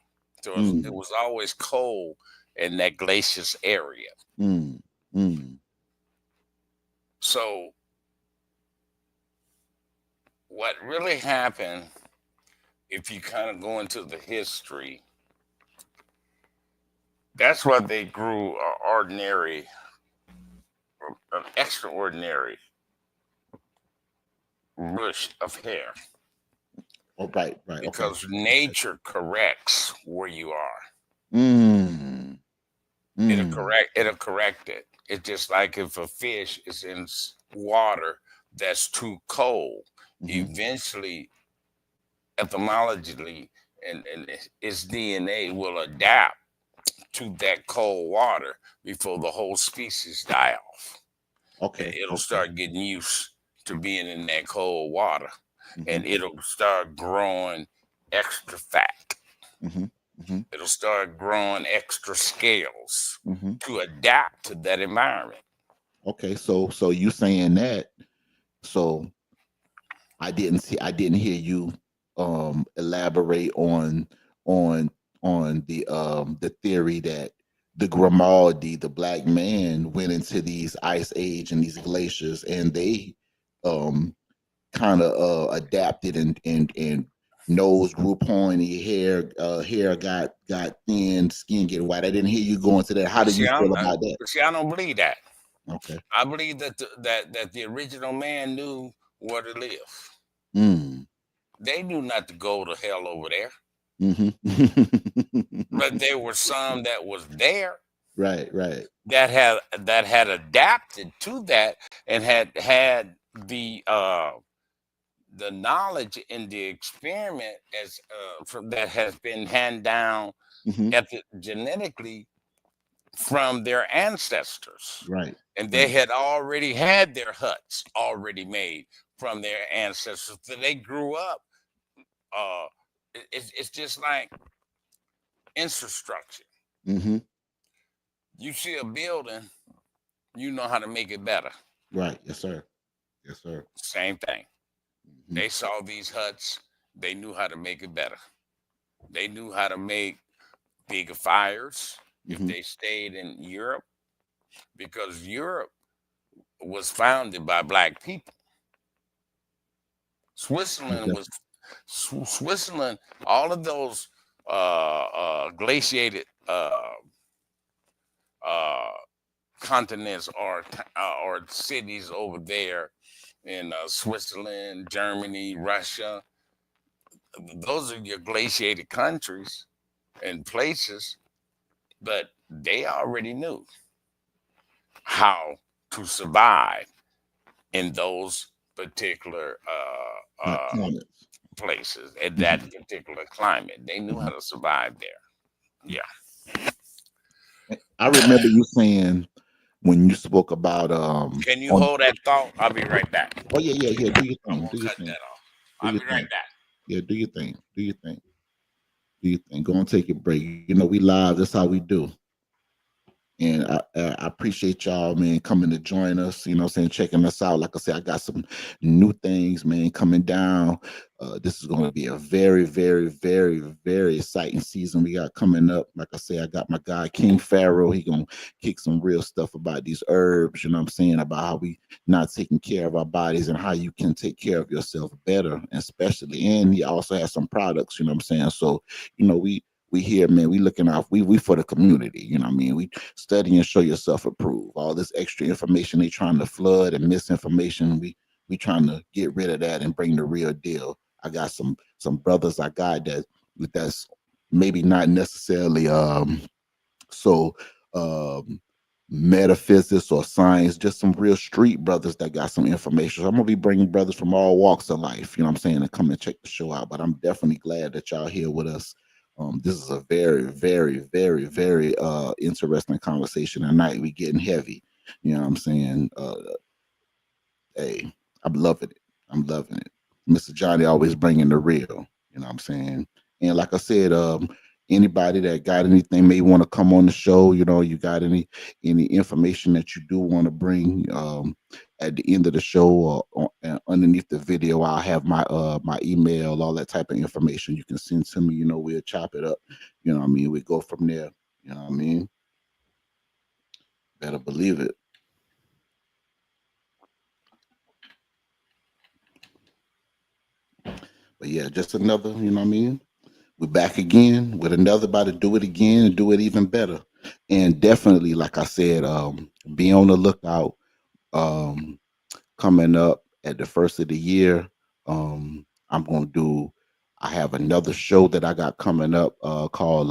So it mm, was always cold in that glacious area. mm, mm, So what really happened, if you kind of go into the history, that's why they grew an extraordinary bush of hair, oh, right, right, okay, because nature corrects where you are. mm, mm, It'll correct it. It's just like if a fish is in water that's too cold, mm-hmm, eventually, etymologically, and its DNA will adapt to that cold water before the whole species die off. okay, It'll okay, start getting used to being in that cold water, mm-hmm, and it'll start growing extra fat. mm-hmm, mm-hmm, It'll start growing extra scales mm-hmm. to adapt to that environment. Okay, so you saying that? So I didn't hear you elaborate on the theory that the Grimaldi, the black man, went into these ice age and these glaciers, and they um kind of adapted and nose grew pointy, hair got thin, skin get white. I didn't hear you go into that. How But do see, you feel about that? I don't believe that. Okay. I believe that the original man knew where to live. Mm. They knew not to go to hell over there, Mm-hmm. but there were some that was there Right, right. that had adapted to that and had the knowledge and the experiment as from that has been handed down Hmm. genetically from their ancestors, Right, and they right. had already had their huts already made from their ancestors. So they grew up. Uh, it's just like infrastructure. Hmm. You see a building, you know how to make it better. Right. Yes, sir. Yes, sir. Same thing. Hmm. They saw these huts. They knew how to make it better. They knew how to make bigger fires if Mm-hmm. they stayed in Europe, because Europe was founded by black people. Switzerland Okay. was Switzerland. All of those glaciated uh, continents or cities over there in Switzerland, Germany, Russia. Those are your glaciated countries and places, but they already knew how to survive in those particular Climates. places at that Mm-hmm. particular climate. They knew how Mm-hmm. to survive there. Yeah. I remember you saying when you spoke about Can you on. hold that thought? I'll be right back. Oh yeah, yeah, yeah. Do your I'm thing. gonna Do your cut thing. that off. Do I'll your be right thing. back. Yeah, do your thing. Do your thing. Do your thing. Go and take a break. You know, we live. That's how we do. And I appreciate y'all, man, coming to join us. You know, what I'm saying, checking us out. Like I said, I got some new things, man, coming down. This is going to be a very, very, very, very exciting season we got coming up. Like I said, I got my guy King Pharaoh. He gonna kick some real stuff about these herbs. You know what I'm saying, about how we not taking care of our bodies and how you can take care of yourself better, especially. And he also has some products. You know what I'm saying. So, you know, we here, man. We looking out. We for the community. You know what I mean. We study and show yourself approved. All this extra information they trying to flood and misinformation. We trying to get rid of that and bring the real deal. I got some brothers I got that's maybe not necessarily so um metaphysics or science, just some real street brothers that got some information. So I'm gonna be bringing brothers from all walks of life, you know what I'm saying, and come and check the show out. But I'm definitely glad that y'all here with us. This is a very, very, very, very interesting conversation tonight. We getting heavy, you know what I'm saying. Hey, I'm loving it. I'm loving it. Mr. Johnny always bringing the real. You know what I'm saying? And like I said, anybody that got anything may want to come on the show. You know, you got any information that you do want to bring at the end of the show or underneath the video, I'll have my email, all that type of information you can send to me. You know, we'll chop it up. You know what I mean? We go from there. You know what I mean? Better believe it. But yeah, just another, you know what I mean? We're back again with another about to do it again and do it even better. And definitely, like I said, be on the lookout. Um, Coming up at the first of the year. I'm gonna do. I have another show that I got coming up called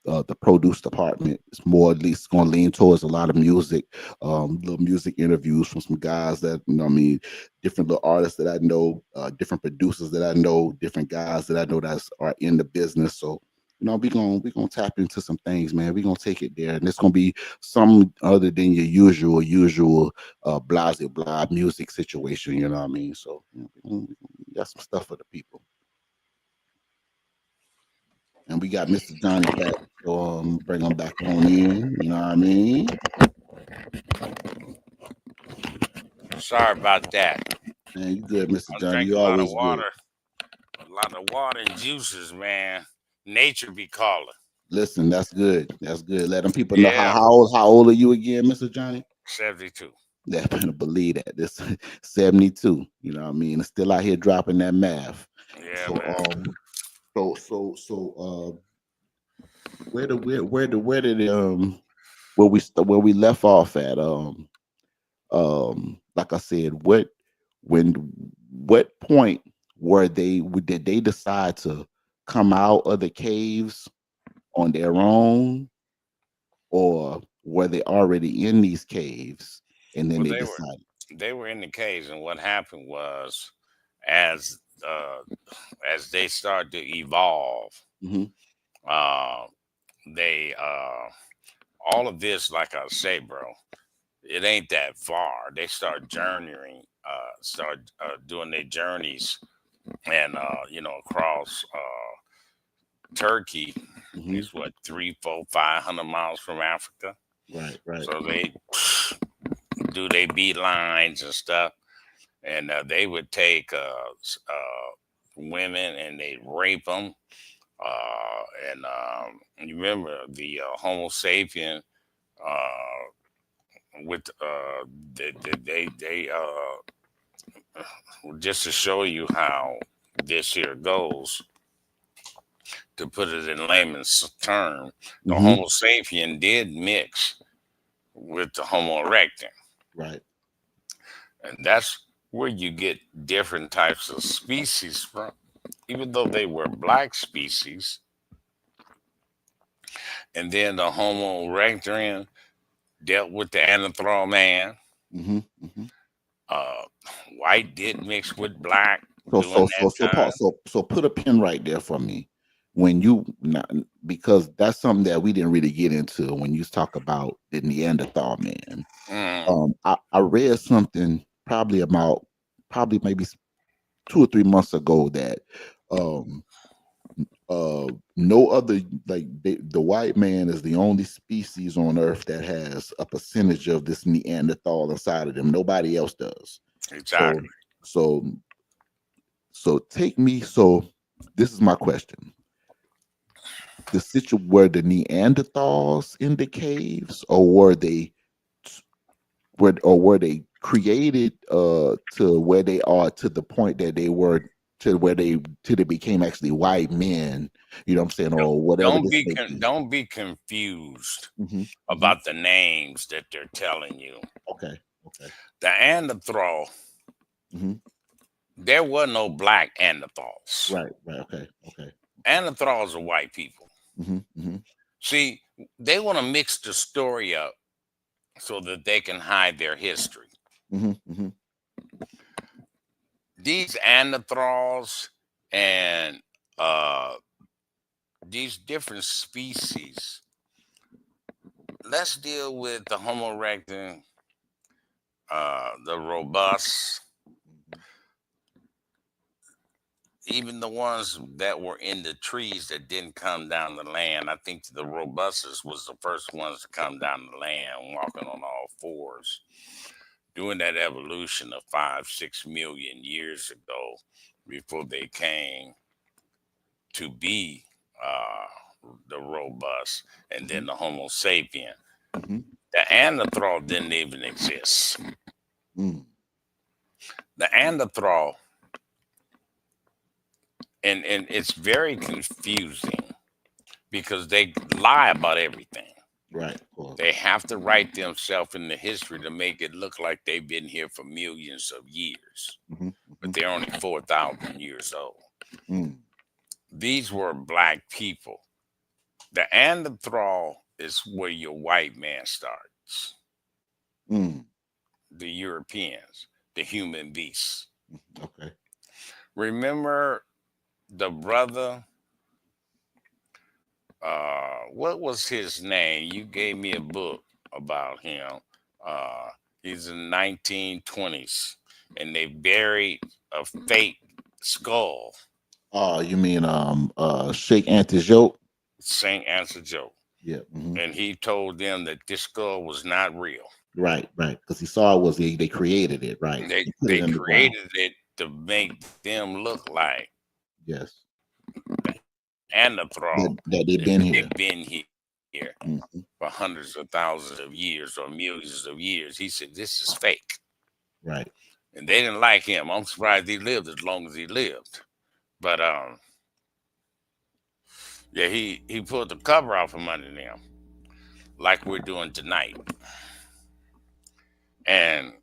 the Produce Department. It's more at least going to lean towards a lot of music, little music interviews from some guys that you know. What I mean, different little artists that I know, different producers that I know, different guys that I know that are in the business. So you know, we gonna tap into some things, man. We're gonna take it there, and it's gonna be some other than your usual blah blah music situation. You know what I mean? So you know, we got some stuff for the people, and we got Mr. Johnny back. So bring him back on in. You know what I mean? Sorry about that. Man, you good, Mr. I'm Johnny? You drinking a lot of always good. water. A lot of water and juices, man. Nature be calling. Listen, that's good. That's good. Let them people know Yeah. how old are you again, Mr. Johnny? 72. They better believe that. This 72. You know what I mean? It's still out here dropping that math. Yeah, So man. where did where we left off at like I said, when what point did they decide to come out of the caves on their own, or were they already in these caves and then Well, they decided? they were in the caves, and what happened was, as uh, as they started to evolve, Hmm. uh, they all of this, like I say, bro, it ain't that far. They start journeying, start doing their journeys, and across Turkey Hmm. is what 3, 4, 500 miles from Africa. Right, right. So they do their beat lines and stuff, and they would take women and they rape them. You remember the Homo sapien uh, with just to show you how this here goes, to put it in layman's term, the Mm-hmm. Homo sapien did mix with the Homo erectus, Right. and that's where you get different types of species from. Even though they were black species, and then the Homo erectus dealt with the Anthro man. Mm-hmm. Mm-hmm. Uh, White did mix with black So during so that so so Paul, time. so put a pin right there for me when you not, because that's something that we didn't really get into when you talk about the Neanderthal man. Mm, I read something probably maybe 2 or 3 months ago that um no other like the white man is the only species on earth that has a percentage of this Neanderthal inside of them. Nobody else does. So exactly. so so take me so this is my question. The situation were the Neanderthals in the caves, or were they created to where they are to the point that they were to where they till they became actually white men, you know what I'm saying, Don't or whatever this may be. don't be confused Hmm. Hmm. about the names that they're telling you. Okay. Okay. The Neanderthal, Hmm. there were no black Neanderthals. Right. Right. Okay. Okay. Neanderthals are white people. Hmm. Hmm. See, they want to mix the story up so that they can hide their history. Hmm. Hmm. These Neanderthals and uh, these different species. Let's deal with the Homo erectus, the robust, even the ones that were in the trees that didn't come down the land. I think the robustus was the first ones to come down the land, walking on all fours. During that evolution of 5, 6 million years ago, before they came to be the robust, and Hmm. then the Homo sapien. Hmm. The Neanderthal didn't even exist. Hmm. The Neanderthal, and it's very confusing because they lie about everything. Right. Of course. They have to write themselves in the history to make it look like they've been here for millions of years, Hmm. but Hmm. they're only 4,000 years old. Mm. These were black people. The Neanderthal is where your white man starts, Mm. the Europeans, the human beasts. Okay. Remember the brother, what was his name? You gave me a book about him. Uh, he's in the 1920s, and they buried a fake skull, Oh, you mean Shake Antijoke? Saint Answer Joe, Yeah. Hmm. and he told them that this skull was not real. Right, right. Because he saw it was they created it, right? They He put it they in the ground. created it to make them look like Yes. Anthro, That they've that been they've here. been here Hmm. for hundreds of thousands of years or millions of years. He said this is fake, Right. and they didn't like him. I'm surprised he lived as long as he lived. But yeah, he pulled the cover off from under them, like we're doing tonight, and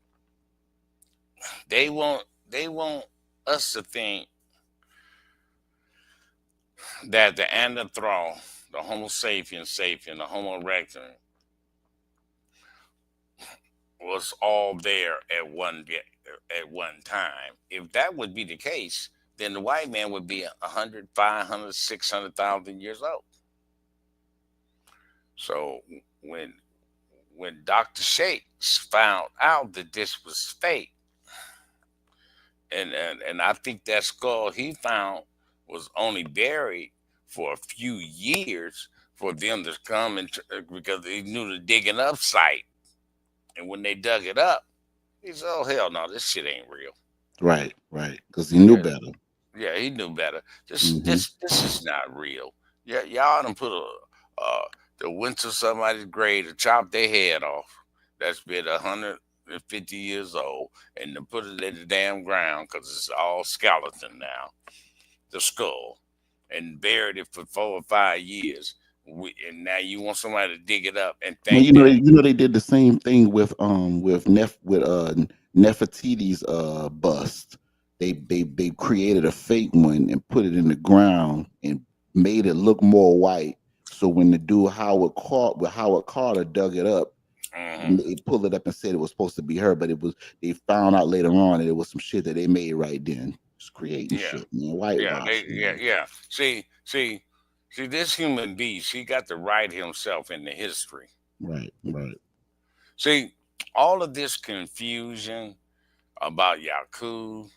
they want us to think that the Neanderthal, the Homo sapien, the Homo erectus was all there at one time. If that would be the case, then the white man would be 100, 500, 600,000 years old. So when when Dr. Shakes found out that this was fake, and I think that skull he found was only buried for a few years for them to come and because they knew the digging up site, and when they dug it up, he said, "Oh hell no, this shit ain't real." Right. Right. Because he knew Yeah, better. Yeah, he knew better. This Hmm. this this is not real. Yeah, y'all done put a the went to somebody's grave to chop their head off. That's been 150 years old, and to put it in the damn ground because it's all skeleton now, the skull, and buried it for 4 or 5 years. And now you want somebody to dig it up and Well, think that they did the same thing with Nefertiti's bust. They created a fake one and put it in the ground and made it look more white. So when the dude Howard Carter dug it up, mhm, they pulled it up and said it was supposed to be her, but they found out later on that it was some shit that they made right then. Just creating yeah, shit, man. they Whitewash, yeah, man. yeah. See, this human beast, he got to write himself into history. Right, right. See, all of this confusion about Yakub,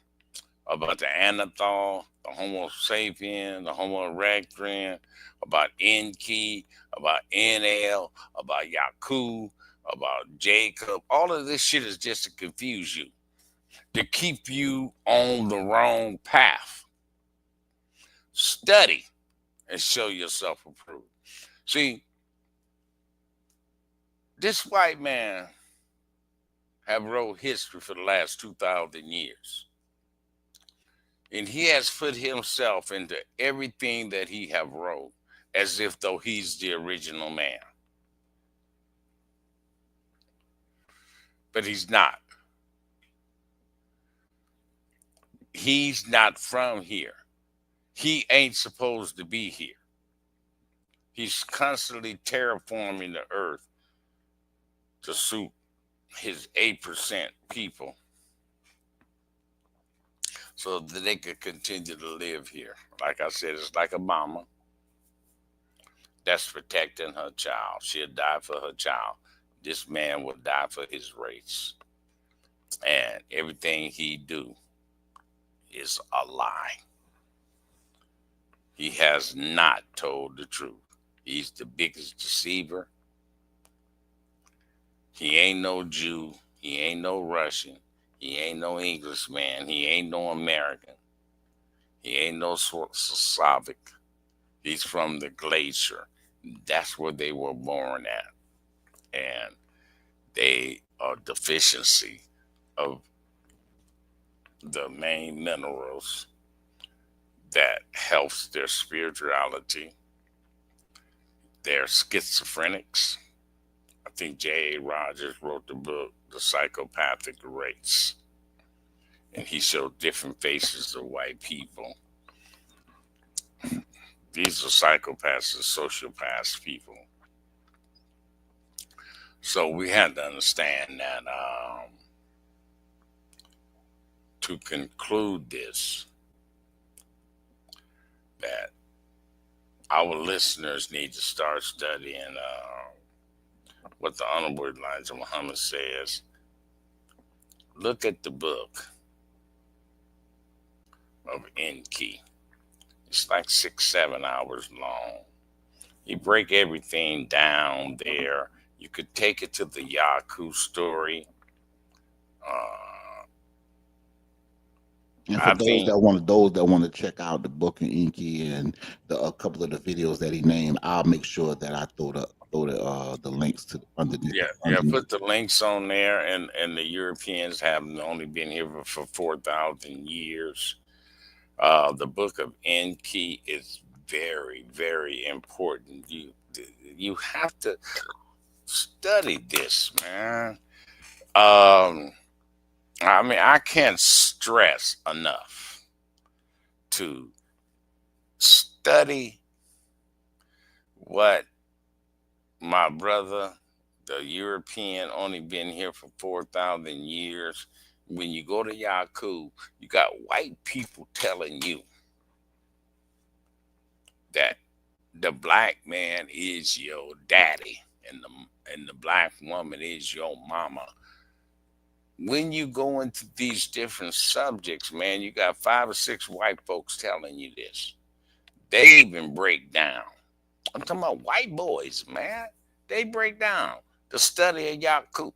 about the Anethal, the Homo sapien, the Homo erectus, about Enki, about NL, about Yakub, about Jacob, all of this shit is just to confuse you, to keep you on the wrong path. Study and show yourself approved. See, this white man have wrote history for the last 2,000 years. And he has put himself into everything that he have wrote as if though he's the original man. But he's not. He's not from here. He ain't supposed to be here. He's constantly terraforming the earth to suit his 8% people so that they could continue to live here. Like I said, it's like a mama that's protecting her child. She'll die for her child. This man will die for his race. And everything he do is a lie. He has not told the truth. He's the biggest deceiver. He ain't no Jew. He ain't no Russian. He ain't no Englishman. He ain't no American. He ain't no Slavic. He's from the glacier. That's where they were born at. And they are deficiency of the main minerals that helps their spirituality. They're schizophrenics. I think J.A. Rogers wrote the book, The Psychopathic Race. And he showed different faces of white people. These are psychopaths and sociopaths people. So we had to understand that to conclude this, that our listeners need to start studying what the Honorable Elijah Muhammad says. Look at the book of Enki. It's like 6, 7 hours long. You break everything down there. You could take it to the Yaku story. Uh, And for I think, those that want to check out the book and Inky and a couple of the videos that he named, I'll make sure that I throw the links to underneath yeah, yeah. underneath. Put the links on there, and the Europeans have only been here for 4,000 years. The book of Enki is very, very important. You have to study this, man. I mean, I can't stress enough to study what my brother, the European, only been here for 4,000 years. When you go to Yaku, you got white people telling you that the black man is your daddy and the black woman is your mama. When you go into these different subjects, man, you got 5 or 6 white folks telling you this. They even break down. I'm talking about white boys, man. They break down the study of Yakut.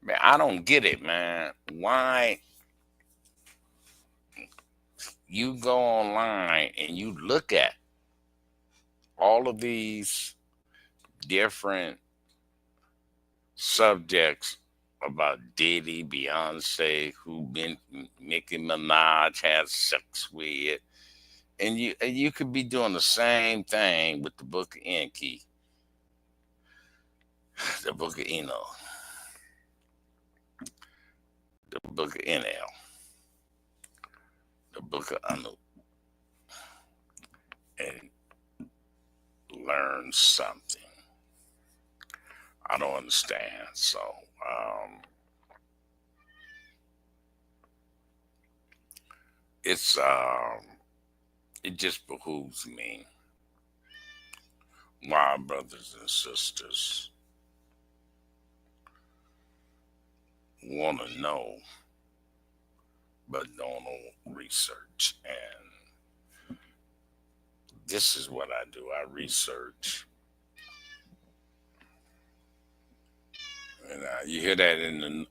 Man, I don't get it, man. Why you go online and you look at all of these different subjects about Diddy, Beyonce, who been Nicki Minaj has sex with, and you could be doing the same thing with the Book of Enki, the Book of Eno, the Book of Enel, the Book of Anu, and learn something. I don't understand. So it's it just behooves me, my brothers and sisters, want to know but don't know research. And this is what I do. I research. And you hear that in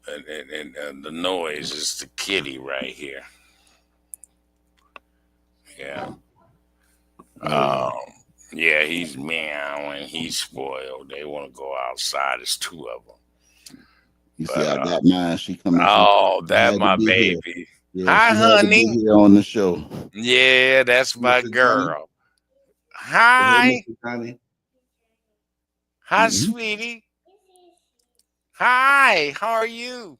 the noise. It's the kitty right here. Yeah. Oh, Um, yeah, he's meowing. He's spoiled. They want to go outside. There's two of them. you see, But I got mine. She coming. She oh, that had to my be here. baby. Yeah, Hi, she had to be honey. here on the show. Yeah, that's my Mr. Johnny. girl. Hey, Hi. Mr. Johnny. Hi, sweetie. Hi. How are you?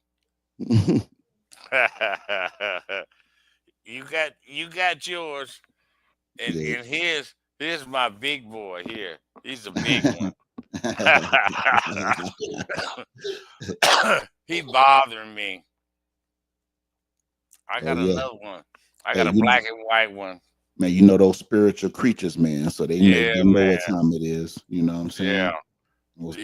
you got yours. And Yeah. and here's my big boy here. He's a big one. He bothering me. I Oh got yeah. another one. I Hey, got a black and white one. man, you know those spiritual creatures, man. So they Yeah, know man. what time it is. You know what I'm saying? Yeah. Most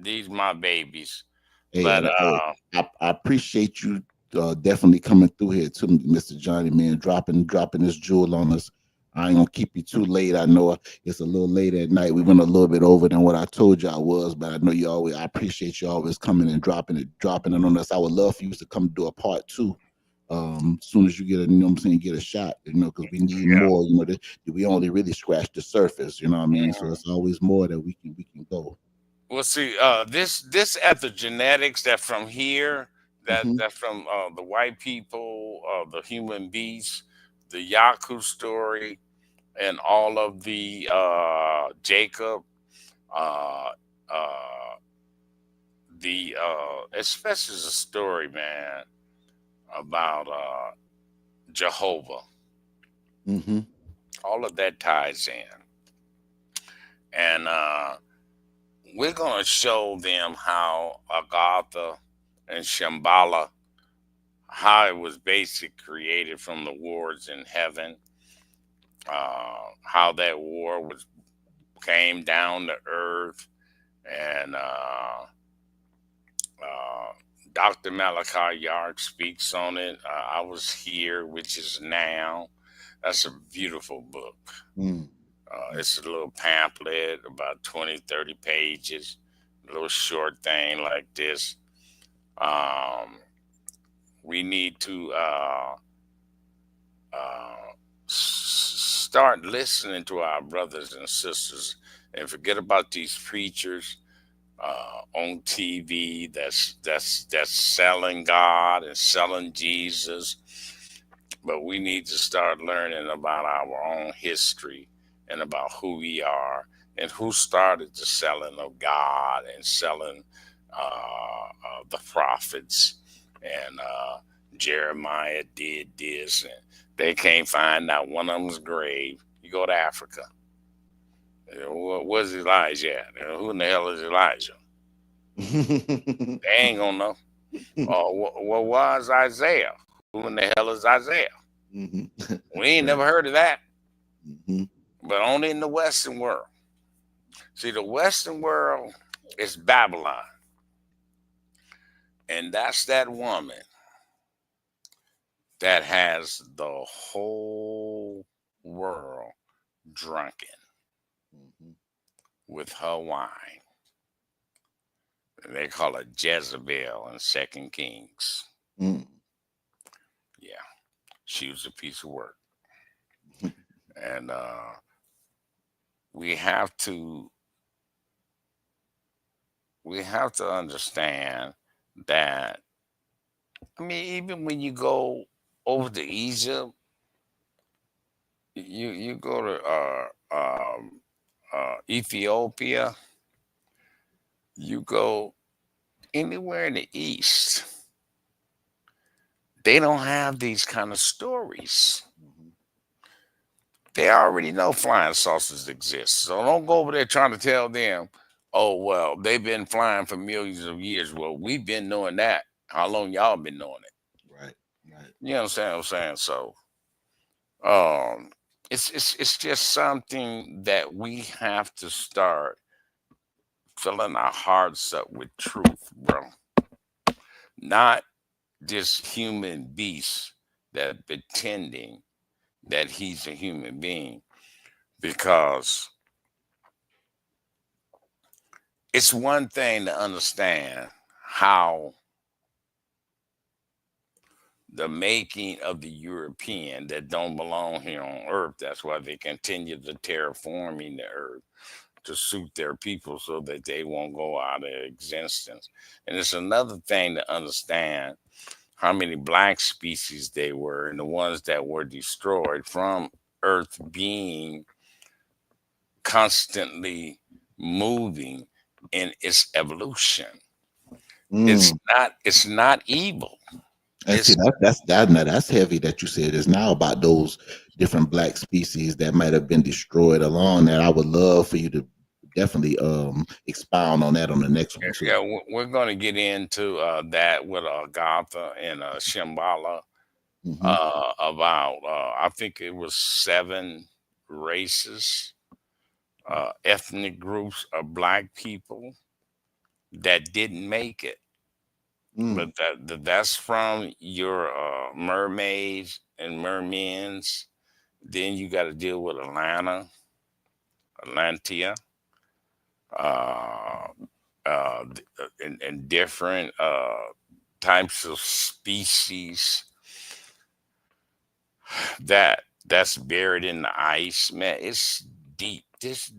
These my babies. Hey, But and I appreciate you definitely coming through here too, Mr. Johnny, man, dropping this jewel on us. I ain't gonna keep you too late. I know it's a little late at night. We went a little bit over than what I told you I was, but I know you always. I appreciate you always coming and dropping it on us. I would love for you to come do a part two. As soon as you get a, you know what I'm saying, get a shot, because we need yeah. more. We only really scratched the surface. You know what I mean? So Mhm. it's always more that we can go. Well, see, this epigenetics that from here, Hmm. that from the white people, the human beast, the Yaku story, and all of the Jacob, uh, uh, the especially the story, man, about Jehovah. Hmm. All of that ties in, and we're gonna show them how Agatha and Shambhala, how it was basically created from the wars in heaven, how that war was came down to earth, and uh, Dr. Malachi Yard speaks on it. I was here, which is now. That's a beautiful book. Mm. It's a little pamphlet, about 20, 30 pages, a little short thing like this. Um, we need to start listening to our brothers and sisters and forget about these preachers on TV that's selling God and selling Jesus. But we need to start learning about our own history and about who we are and who started the selling of God and selling the prophets. And Jeremiah did this, and they can't find out one of them's grave. You go to Africa. Where's Elijah at? Who in the hell is Elijah? They ain't gonna know. What was Isaiah? Who in the hell is Isaiah? Mhm. We ain't Right. never heard of that, Mhm. but only in the Western world. See, the Western world is Babylon, and that's that woman that has the whole world drunken Mhm. with her wine. They call her Jezebel in Second Kings. Mm. Yeah, she was a piece of work. and we have to we have to understand that. I mean, even when you go over to Egypt, you go to Ethiopia, you go anywhere in the East, they don't have these kind of stories. Mhm. They already know flying saucers exist. So don't go over there trying to tell them, oh, well, they've been flying for millions of years. Well, we've been knowing that. How long y'all been knowing it? Right. Right. You understand what I'm saying? So um it's just something that we have to start filling our hearts up with truth, bro. Not this human beast that pretending that he's a human being, because it's one thing to understand how the making of the European that don't belong here on earth, that's why they continue to terraforming the earth to suit their people so that they won't go out of existence. And it's another thing to understand how many black species they were and the ones that were destroyed from earth being constantly moving in its evolution. It's Mm. not evil. And see, It's now that's heavy that you said. It's now about those different black species that might have been destroyed along that. I would love for you to definitely expound on that on the next one too. yeah, we're going to get into that with Agatha and Shambhala Hmm. about I think it was 7 races, ethnic groups of black people that didn't make it. Mm. But that's from your mermaids and mermen's. Then you got to deal with Atlantia, uh, and different types of species that's buried in the ice. Man, it's deep. This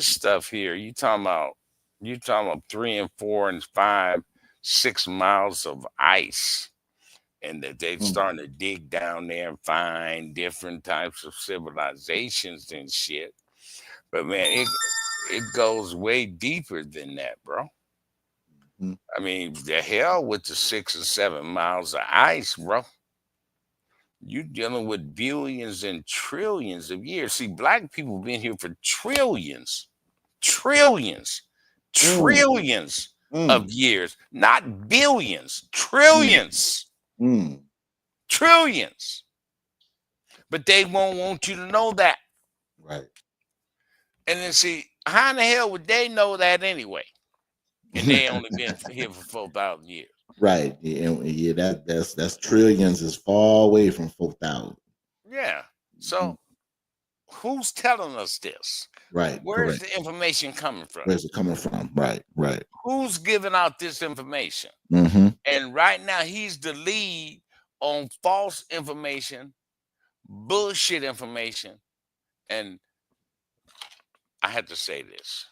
stuff here. You talking about 3 and 4 and 5, 6 miles of ice, and that they're Mm. starting to dig down there and find different types of civilizations and shit. But man, it goes way deeper than that, bro. Mm. I mean, the hell with the 6 and 7 miles of ice, bro. You dealing with billions and trillions of years. See, black people been here for trillions, trillions, Mm. trillions Mm. of years, not billions, Mm. trillions, Mm. trillions. But they won't want you to know that. Right. And then see, how in the hell would they know that anyway? And they only been here for 4,000 years. Right. Yeah, yeah, that's trillions is far away from 4,000. Yeah. Mhm. So who's telling us this? Right. Where's Correct. the information coming from? Where's it coming from? Right. Right. Who's giving out this information? Mm-hmm. And right now, he's the lead on false information, bullshit information. And I had to say this,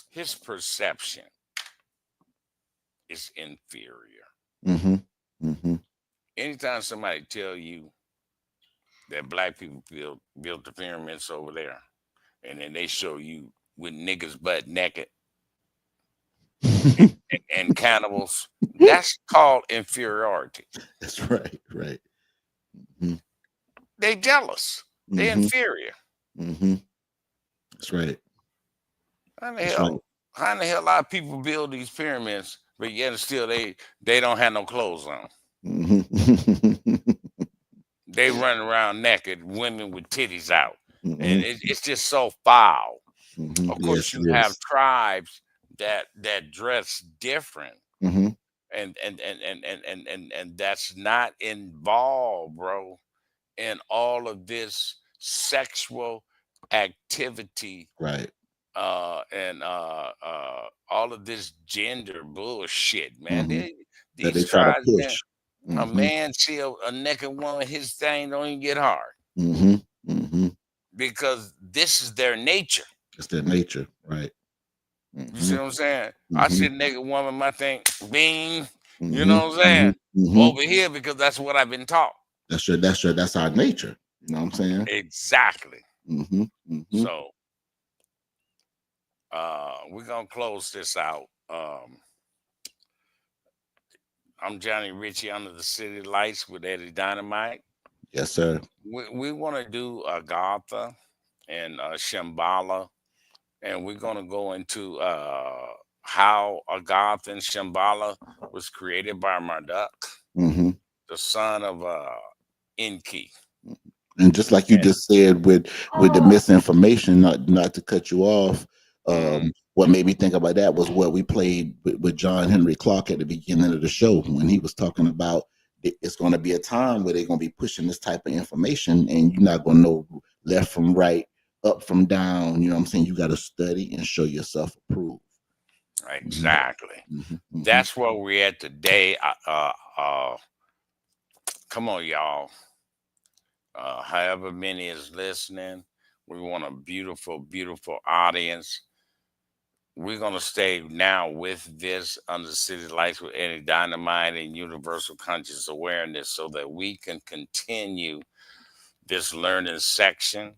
his perception is inferior. Mm-hmm. Mm-hmm. Anytime somebody tell you that black people built the pyramids over there, and then they show you with niggas butt naked and cannibals, that's called inferiority. That's right. Right. Mm-hmm. They jealous. They Mm-hmm. inferior. Mm-hmm. That's right. How the That's right. hell? How in the hell a lot of people build these pyramids, but yet still they don't have no clothes on. Mm-hmm. They run around naked, women with titties out, and Mm-hmm. it's just so foul. Mm-hmm. Of course, Yes, you it have is. tribes that dress different, Mm-hmm. and that's not involved, bro, in all of this sexual activity Right. and all of this gender bullshit, man. Mm-hmm. That These they try to tribes, man, push. a Mm-hmm. man see a naked woman, his thing don't even get hard. Mm-hmm. Mm-hmm. because this is their nature. It's their nature, right? You see Mm-hmm. what I'm saying? I Mm-hmm. see a naked woman, my thing, bing. You Mm-hmm. know what I'm Mm-hmm. saying? Mm-hmm. Over here because that's what I've been taught. That's our nature. You know what I'm saying? Exactly. Mm-hmm. Mm-hmm. So we're gonna close this out. I'm Johnny Richey under the city lights with Eddie Dynamite. Yes, sir. We want to do Agatha and Shambhala, and we're going to go into how Agatha and Shambhala was created by Marduk, Mm-hmm. the son of Enki. And just like you And, just said with the misinformation, not to cut you off, mhm, what made me think about that was what we played with John Henry Clark at the beginning of the show when he was talking about it's going to be a time where they're going to be pushing this type of information and you're not going to know left from right, up from down. You know what I'm saying? You got to study and show yourself approved. Mm-hmm. exactly. Mm-hmm. Mm-hmm. That's where we're at today. Come on, y'all. However many is listening, we want a beautiful, beautiful audience. We're gonna stay now with this under city lights with Eddie Dynamite and Universal Conscious Awareness, so that we can continue this learning section.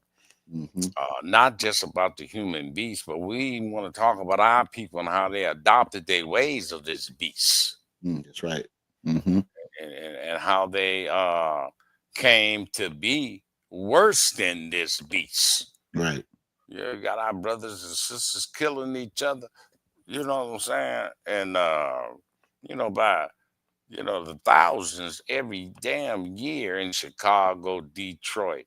Mm-hmm. Not just about the human beast, but we want to talk about our people and how they adopted their ways of this beast, That's right. Mm-hmm. and how they came to be worse than this beast. Right. Yeah, we got our brothers and sisters killing each other. You know what I'm saying? And by the thousands every damn year in Chicago, Detroit.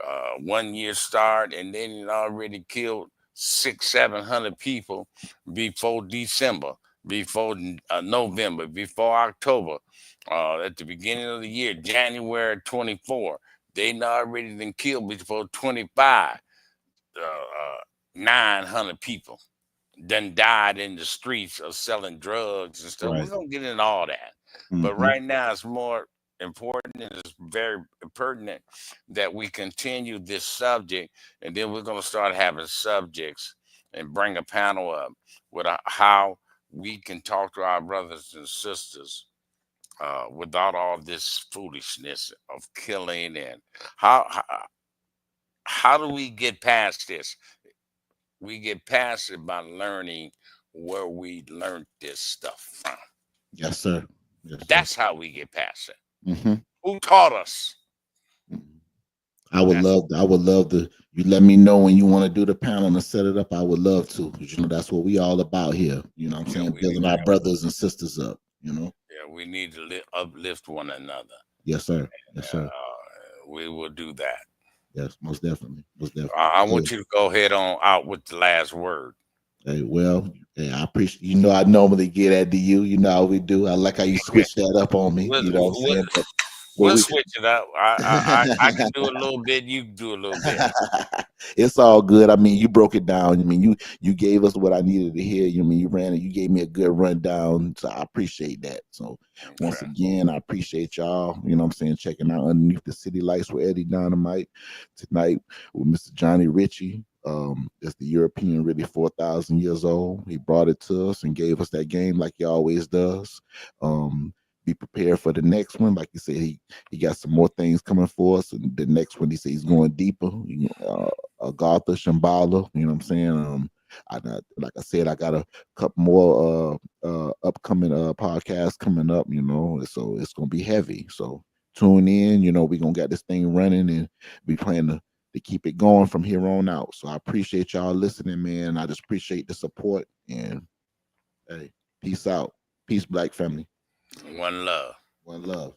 Uh, 1 year start, and then it already killed 700 people before December, before November, before October. At the beginning of the year, January 24, they already been killed before 25. 900 people done died in the streets of selling drugs and stuff. We're Right. gonna get into all that, but Mm-hmm. right now it's more important and it's very pertinent that we continue this subject, and then we're gonna start having subjects and bring a panel up with how we can talk to our brothers and sisters without all this foolishness of killing, and how do we get past this? We get past it by learning where we learned this stuff from. Yes, sir. Yes, sir. That's how we get past it. Mm-hmm. Who taught us? That's I would love to. You let me know when you want to do the panel and set it up. I would love to, because that's what we all about here. You know what I'm yeah, saying? Building our brothers and sisters up. we need to uplift one another. Yes, sir. Yes, sir. We will do that. Yes, most definitely. Most definitely. I Yeah. want you to go ahead on out with the last word. Hey, well, hey, I appreciate. I normally get at to you. You know how we do. I like how you Okay. switch that up on me. We'll, You know what I'm we'll, saying? But we'll we switch it up. I can do a little bit. You can do a little bit. it's all good. I mean, you broke it down. I mean, you gave us what I needed to hear. You ran it. You gave me a good rundown. So I appreciate that. So once Okay. again, I appreciate y'all. You know what I'm saying? Checking out Underneath the City Lights with Eddie Dynamite tonight with Mr. Johnny Richey. It's the European, really 4,000 years old. He brought it to us and gave us that game like he always does. Be prepared for the next one. Like you said, he got some more things coming for us. And the next one, he said he's going deeper. Agartha, Shambhala, you know what I'm saying? Like I said, I got a couple more upcoming podcasts coming up, so it's gonna be heavy. So tune in, we're gonna get this thing running and we plan to keep it going from here on out. So I appreciate y'all listening, man. I just appreciate the support and hey, peace out. Peace, Black family. One love. One love.